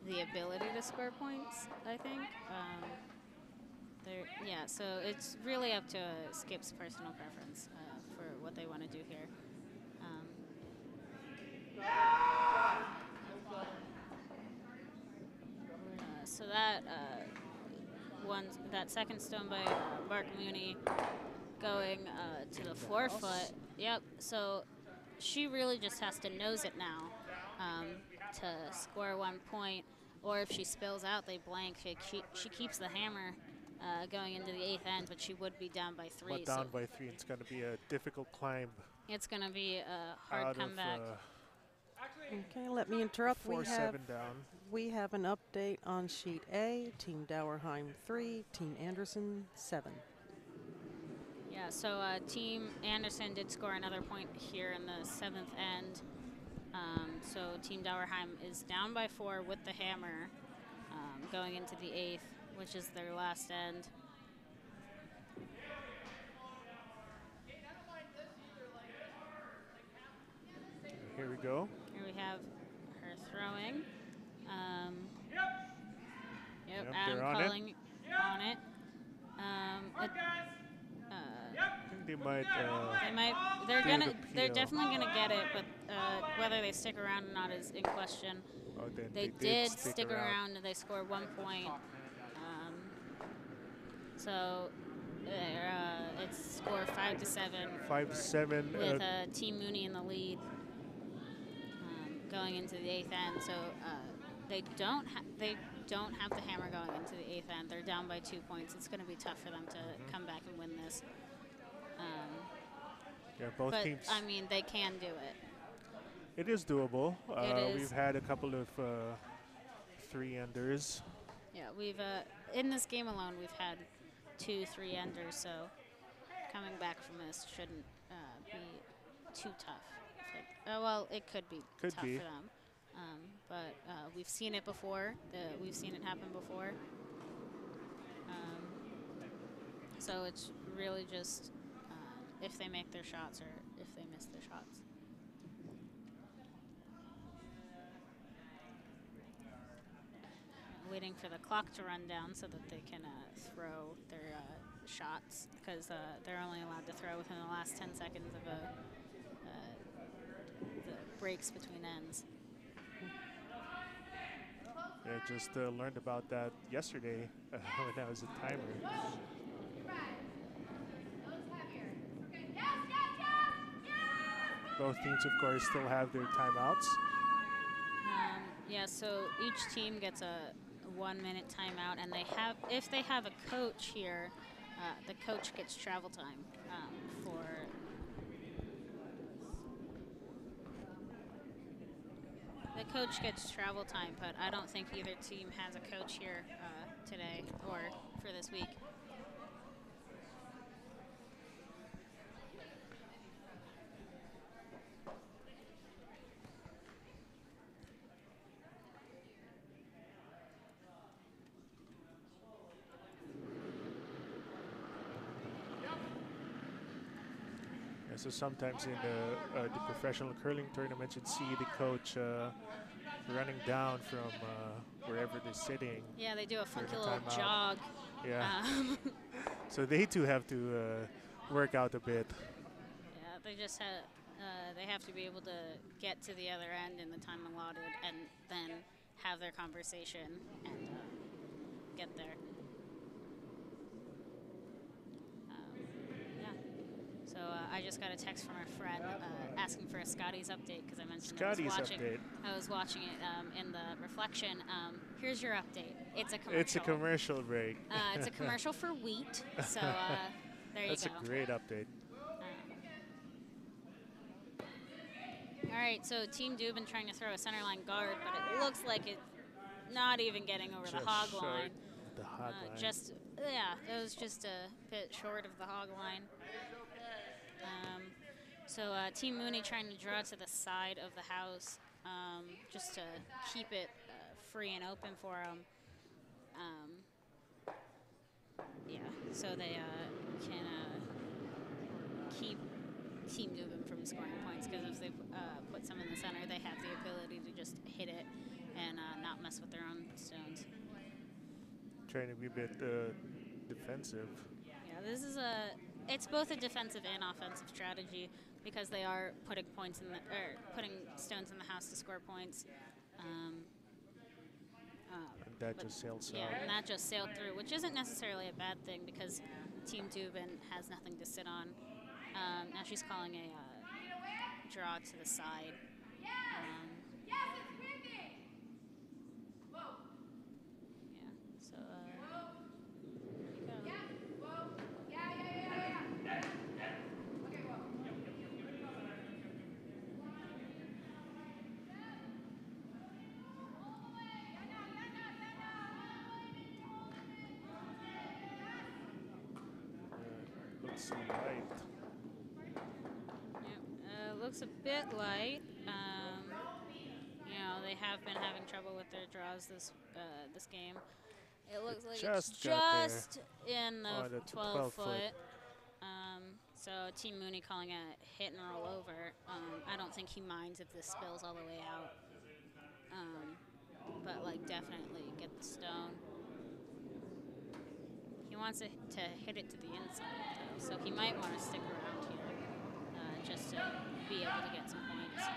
the ability to score points, I think. Yeah, so it's really up to Skip's personal preference for what they want to do here. So that that second stone by Mark Mooney going to the forefoot. Yep. So she really just has to nose it now to score 1 point. Or if she spills out, they blank. She keeps the hammer going into the 8th end, but she would be down by 3. But down by 3, it's going to be a difficult climb. It's going to be a hard comeback. Okay, let me interrupt. 4-7 down. We have an update on sheet A. Team Dauerheim 3, Team Anderson 7. Yeah, so Team Anderson did score another point here in the 7th end. So Team Dauerheim is down by 4 with the hammer going into the 8th, which is their last end. Here we go. Here we have her throwing. Yep, they're Adam on calling on it. I think they might. They're definitely gonna get it, but whether they stick around or not is in question. Oh, They did stick around and they scored 1 point. So it's score 5-7. 5-7. With Team Mooney in the lead going into the 8th end. So they don't have the hammer going into the 8th end. They're down by 2 points. It's going to be tough for them to come back and win this. Yeah, both but teams. I mean, they can do it. It is doable. It is. We've had a couple of 3-enders. Yeah, we've in this game alone we've had 2 3-enders. So coming back from this shouldn't be too tough. Well, it could be tough for them. But we've seen it before. We've seen it happen before. So it's really just if they make their shots or if they miss their shots. Waiting for the clock to run down so that they can throw their shots, because they're only allowed to throw within the last 10 seconds of the breaks between ends. Yeah, just learned about that yesterday when I was a timer. Both teams, of course, still have their timeouts. Yeah, so each team gets a 1-minute timeout, and if they have a coach here, the coach gets travel time for. The coach gets travel time, but I don't think either team has a coach here today or for this week. So sometimes in the professional curling tournaments, you'd see the coach running down from wherever they're sitting. Yeah, they do a funky little jog. Yeah. So they too have to work out a bit. Yeah, they just they have to be able to get to the other end in the time allotted, and then have their conversation and get there. So I just got a text from a friend asking for a Scotty's update, because I mentioned I was watching it in the reflection. Here's your update. It's a commercial. It's a commercial break. It's a commercial for wheat. So there you go. That's a great update. All right, so Team Dubin trying to throw a centerline guard, but it looks like it's not even getting over the hog line. The hog line. It was just a bit short of the hog line. So Team Mooney trying to draw to the side of the house just to keep it free and open for them. So they can keep Team Dubin from scoring points, because if they put some in the center, they have the ability to just hit it and not mess with their own stones. Trying to be a bit defensive. Yeah, this is it's both a defensive and offensive strategy, because they are putting points putting stones in the house to score points. that just sails Yeah, out. and that just sailed through, which isn't necessarily a bad thing because Team Dubin has nothing to sit on. Now she's calling a draw to the side. Yeah, so Looks light. looks a bit light. You know, they have been having trouble with their draws this game. It looks like it's just in the 12 foot. So Team Mooney calling a hit and roll over. I don't think he minds if this spills all the way out. But like definitely get the stone. He wants it to hit it to the inside though, so he might want to stick around here just to be able to get some points.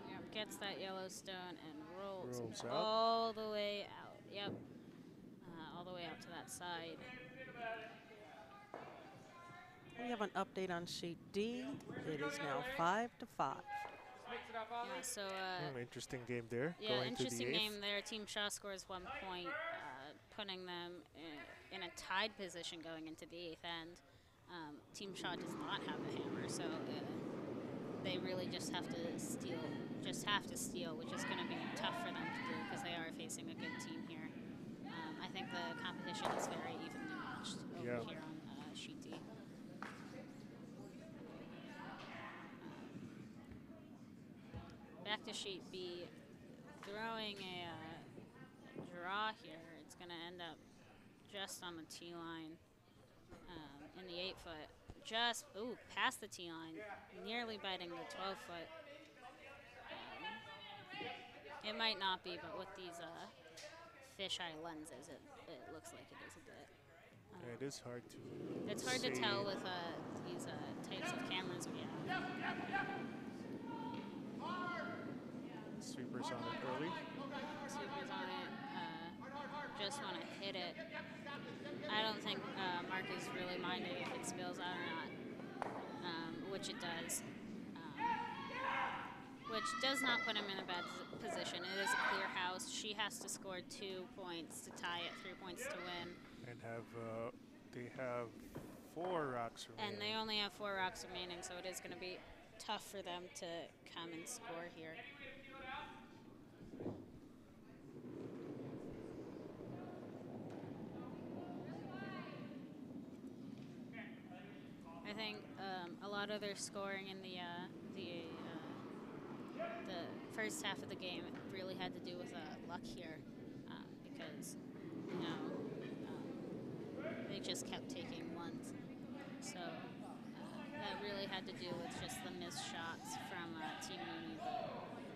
Yep, gets that yellow stone and rolls all the way out. Yep, all the way out to that side. We have an update on sheet D. It is now 5-5. Yeah, so interesting game there. Yeah, interesting game there. Team Shaw scores 1 point, putting them in a tied position going into the 8th end. Team Shaw does not have a hammer, so they really just have to steal. Which is going to be tough for them to do because they are facing a good team here. I think the competition is very evenly matched over here on sheet D. Back to sheet B, throwing a draw here. It's going to end up just on the tee line in the 8 foot. Just, past the tee line, nearly biting the 12 foot. It might not be, but with these fisheye lenses, it looks like it is a bit. It is hard to It's hard to tell with these types of cameras we have. Sweepers on it early. Sweepers on it. Just want to hit it. I don't think Mark is really minding if it spills out or not, which it does. Which does not put him in a bad position. It is a clear house. She has to score 2 points to tie it, 3 points to win. And they have 4 rocks remaining. And they only have 4 rocks remaining, so it is going to be tough for them to come and score here. I think a lot of their scoring in the first half of the game really had to do with luck here, because they just kept taking ones. So that really had to do with just the missed shots from Team Mooney.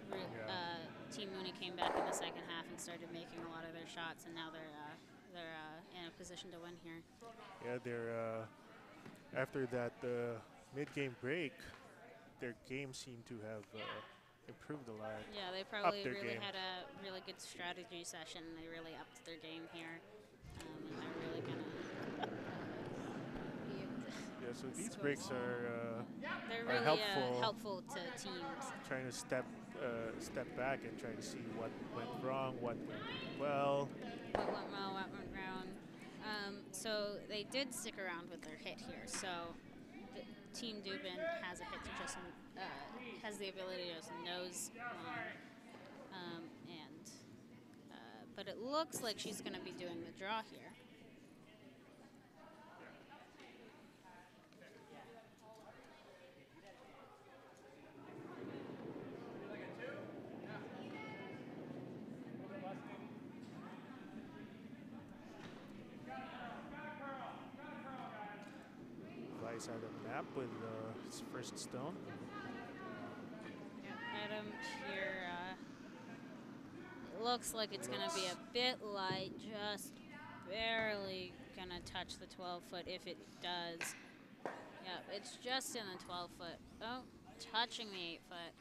But Team Mooney came back in the second half and started making a lot of their shots, and now they're in a position to win here. Yeah, they're after that mid-game break, their game seemed to have improved a lot. Yeah, they probably really had a really good strategy session. They really upped their game here, and they're really gonna be able to. Yeah, so these breaks are they're really helpful to teams. Trying to step back and try to see what went wrong, what went well. What went well, what went wrong. So they did stick around with their hit here. So the Team Dubin has a hit to just has the ability to just nose long, but it looks like she's going to be doing the draw here. Vice out of the map with his first stone. Adam here looks like it's going to be a bit light, just barely gonna touch the 12-foot if it does. Yep, it's just in the 12-foot. Oh, touching the 8-foot.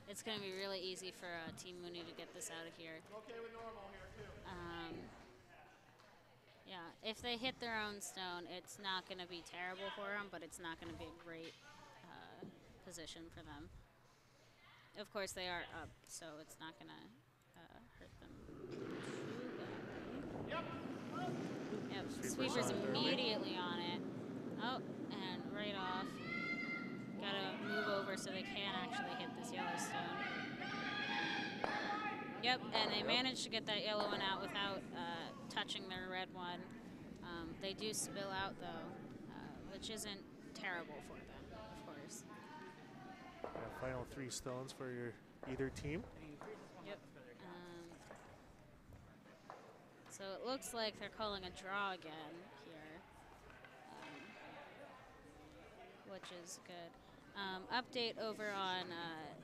It's going to be really easy for Team Mooney to get this out of here. Okay with normal here, too. Yeah, if they hit their own stone, it's not going to be terrible for them, but it's not going to be a great position for them. Of course, they are up, so it's not going to hurt them too badly. Yep, Sweeper's immediately on it. Oh, and right off. Gotta move over so they can actually hit this yellow stone. Yep, and they managed to get that yellow one out without touching their red one. They do spill out, though, which isn't terrible for them, of course. Final 3 stones for either team. Yep. So it looks like they're calling a draw again here, which is good. Update over on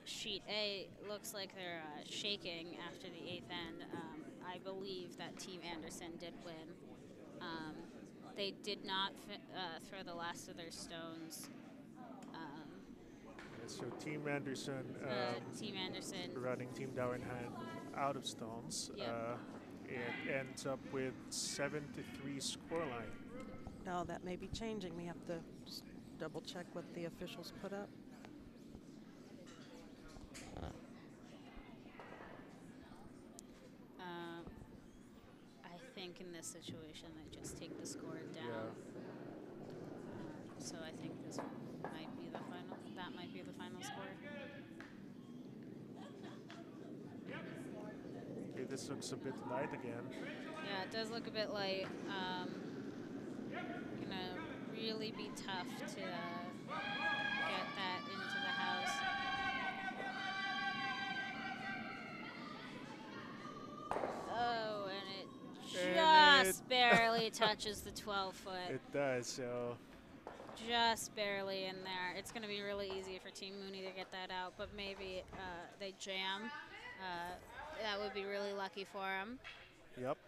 sheet A, looks like they're shaking after the 8th end. I believe that Team Anderson did win. They did not throw the last of their stones. So Team Anderson, running Team Dowenham out of stones. Yep. It ends up with 7-3 scoreline. Now that may be changing. We have to double check what the officials put up. I think in this situation they just take the score down. Yeah. So I think this might be the final. That might be the final score. Okay, this looks a bit light again. Yeah, it does look a bit light. Gonna really be tough to get that into the house. Oh, and it just barely touches the 12-foot. It does, so. Just barely in there. It's going to be really easy for Team Mooney to get that out, but maybe they jam. That would be really lucky for them. Yep.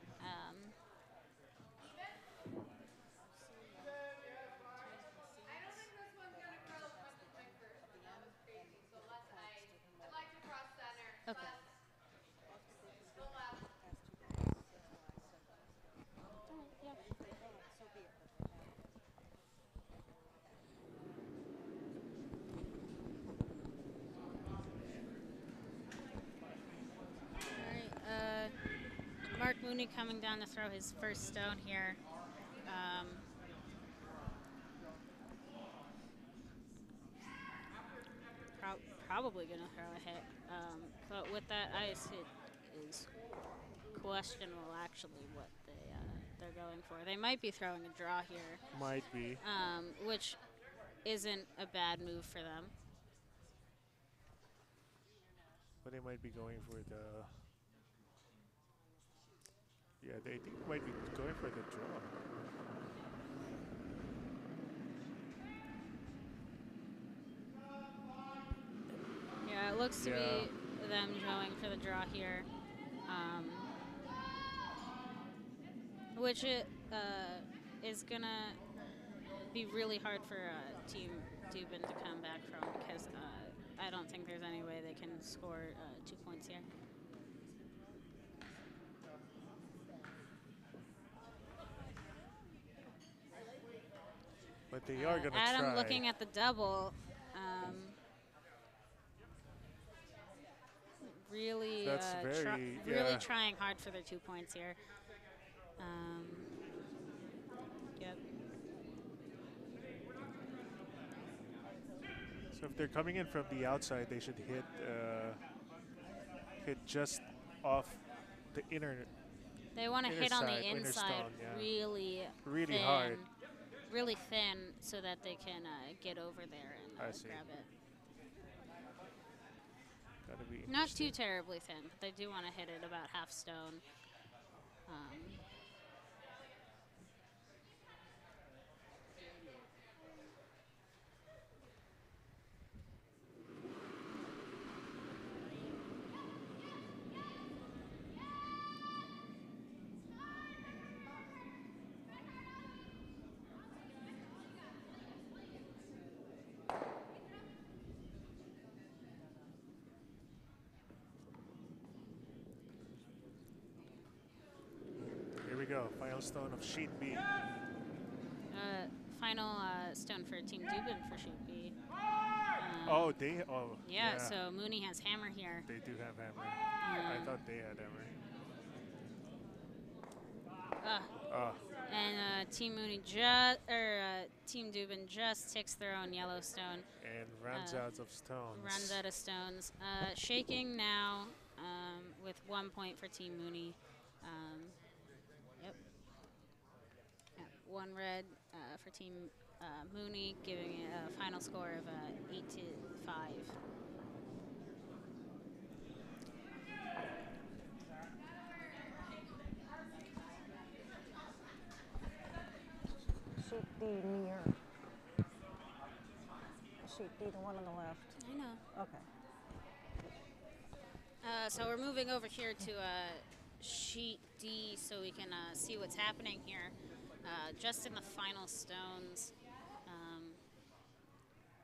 Okay. Mark Mooney coming down to throw his first stone here. Probably going to throw a hit. But with that ice, it is questionable, actually, what they're going for. They might be throwing a draw here. Might be. Which isn't a bad move for them. But they might be going for the. Yeah, they think they might be going for the draw. Yeah, it looks to be them going for the draw here. Which it is going to be really hard for Team Dubin to come back from, because I don't think there's any way they can score 2 points here. But they are going to try. Adam looking at the double. Really, That's really trying hard for their 2 points here. Yep. So if they're coming in from the outside, they should hit just off the inner. They want to hit on the inner inside stone, really really thin, hard. really thin, so that they can get over there and grab it. Gotta be Not too terribly thin, but they do want to hit it about half stone. go. Final stone of sheet B. Final stone for Team Dubin for sheet B. Oh, they. Oh, yeah. So Mooney has hammer here. They do have hammer. I thought they had hammer. And Team Mooney Team Dubin just ticks their own Yellowstone. And runs out of stones. Runs out of stones. Shaking now with 1 point for Team Mooney. Yep. 1 red for Team Mooney, giving it a final score of 8-5. Sheet D near. Sheet D, the one on the left. I know. Okay. So we're moving over here to sheet D so we can see what's happening here. Just in the final stones.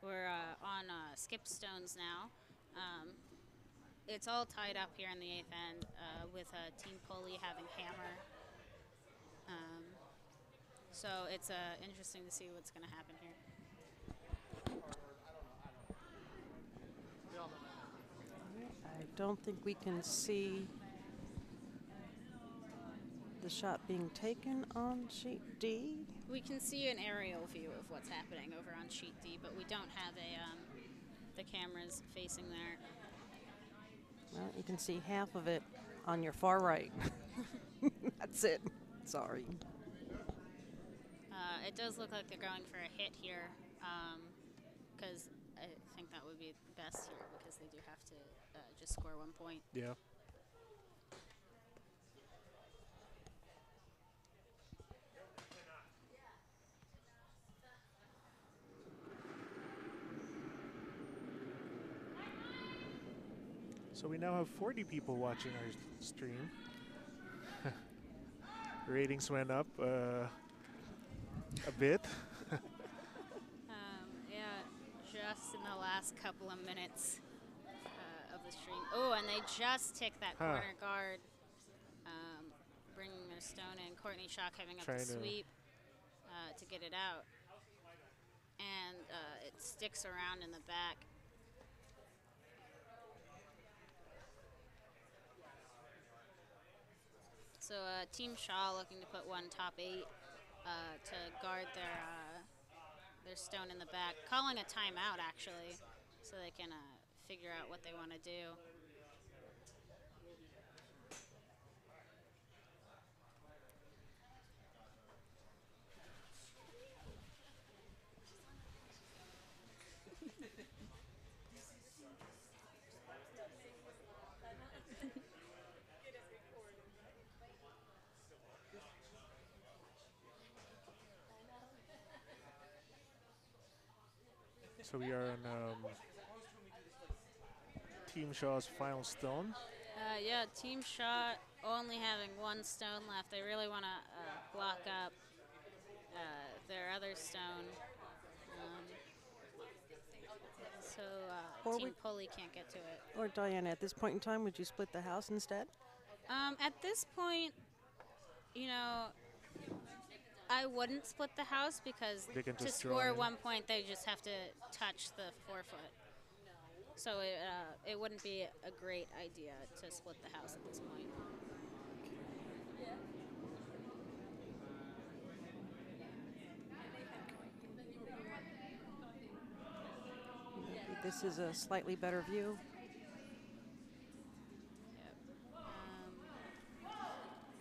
We're on skip stones now. It's all tied up here in the 8th end with Team Pulley having hammer. So it's interesting to see what's going to happen here. I don't think we can see the shot being taken on sheet D. We can see an aerial view of what's happening over on sheet D, but we don't have the cameras facing there. Well, you can see half of it on your far right. That's it. Sorry. It does look like they're going for a hit here, because I think that would be best here because they do have to just score 1 point. Yeah. So we now have 40 people watching our stream. Ratings went up a bit. Yeah, just in the last couple of minutes of the stream. Oh, and they just ticked that corner guard, bringing their stone in. Courtney Shock having up the sweep to get it out. And it sticks around in the back. So Team Shaw looking to put 1 top 8 to guard their stone in the back. Calling a timeout, actually, so they can figure out what they want to do. So we are on Team Shaw's final stone. Yeah, Team Shaw only having 1 stone left. They really want to block up their other stone. So Team Pulley can't get to it. Or Diana, at this point in time, would you split the house instead? At this point, you know, I wouldn't split the house because to score 1 point, they just have to touch the 4-foot. So it wouldn't be a great idea to split the house at this point. Maybe this is a slightly better view. Yep.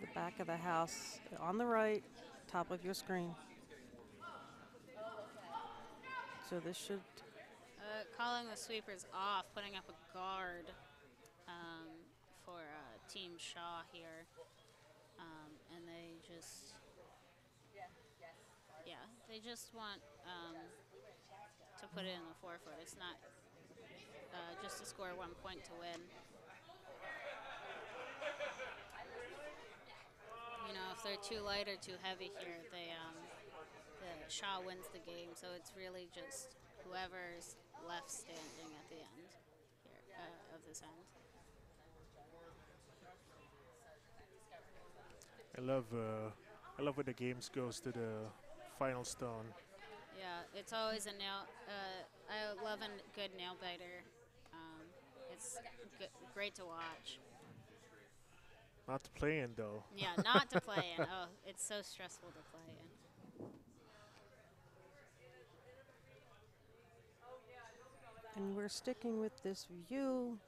The back of the house on the right, top of your screen. So this should... Calling the sweepers off, putting up a guard for Team Shaw here. And they just... Yeah, they just want to put it in the 4-foot. It's not just to score 1 point to win. You know, if they're too light or too heavy here, the Shaw wins the game. So it's really just whoever's left standing at the end here, of this end. I love I love when the games goes to the final stone. Yeah, it's always a nail. I love a good nail biter. Um, it's great to watch. Not to play in though. Yeah, not to play in. Oh, it's so stressful to play in. And we're sticking with this view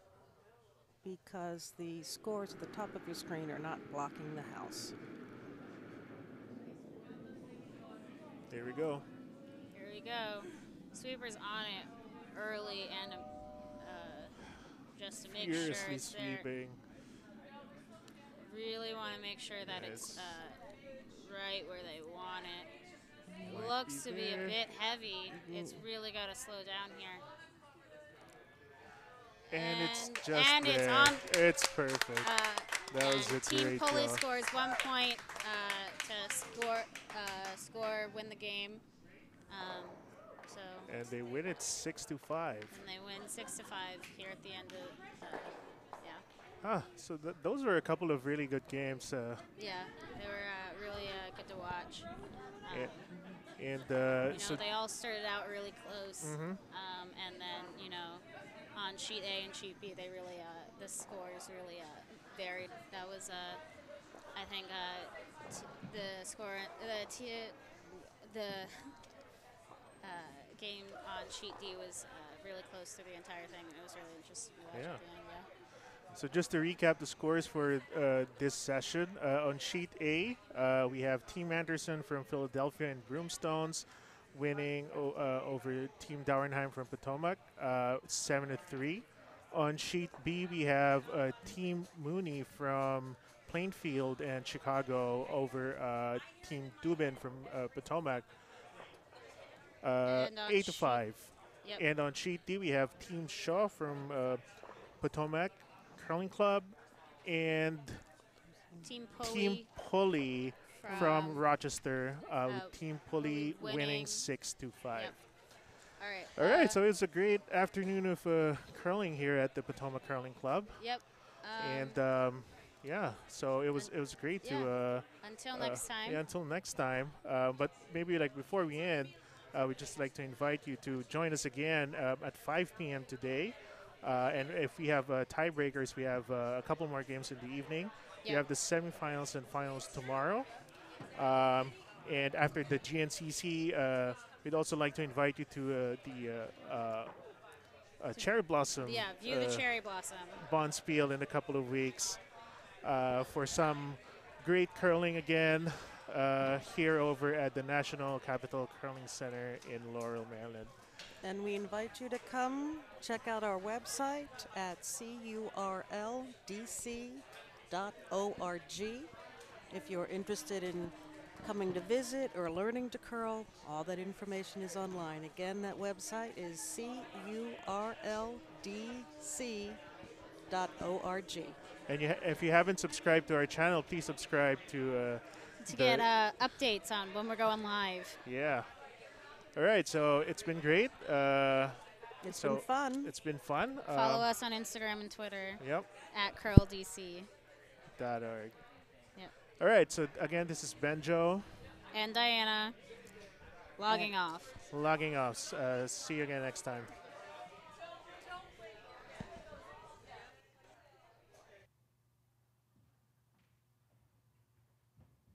because the scores at the top of your screen are not blocking the house. There we go. Here we go. Sweeper's on it early and just to make sure Furiously it's there. sweeping. Really want to make sure that it's right where they want it. Might Looks be to be a there. bit heavy. It's really got to slow down here. And it's just and there. it's on. It's perfect. That was a Team great Pulley draw. scores 1 point to win the game. So. And they win it 6-5. And they win 6-5 here at the end of. So those were a couple of really good games. Yeah, they were really good to watch. So they all started out really close, and then on sheet A and sheet B, they really the scores really varied. That was I think the score the game on sheet D was really close to the entire thing. It was really interesting to watch at the end. Yeah. So just to recap the scores for this session, on sheet A, we have Team Anderson from Philadelphia and Broomstones winning over Team Dauernheim from Potomac, 7-3. On sheet B, we have Team Mooney from Plainfield and Chicago over Team Dubin from Potomac, 8-5. Yep. And on sheet D, we have Team Shaw from Potomac Curling Club and Team Pulley from Rochester, with Team Pulley winning 6-5. Yep. All right, so it's a great afternoon of curling here at the Potomac Curling Club. Yep. So it was great to until next time. Yeah, until next time. But maybe like before we end, we'd just like to invite you to join us again at 5 p.m. today. And if we have tiebreakers, we have a couple more games in the evening. Yep. We have the semifinals and finals tomorrow. And after the GNCC, we'd also like to invite you to the Cherry Blossom. Yeah, view the Cherry Blossom. Bonspiel in a couple of weeks for some great curling again here over at the National Capital Curling Center in Laurel, Maryland. And we invite you to come check out our website at curldc.org. If you're interested in coming to visit or learning to curl, all that information is online. Again, that website is curldc.org. And if you haven't subscribed to our channel, please subscribe to get updates on when we're going live. Yeah. All right, so it's been great. It's been fun. It's been fun. Follow us on Instagram and Twitter. Yep. At curldc.org. Yep. All right, so again, this is Benjo. And Diana. Logging off. Logging off. See you again next time.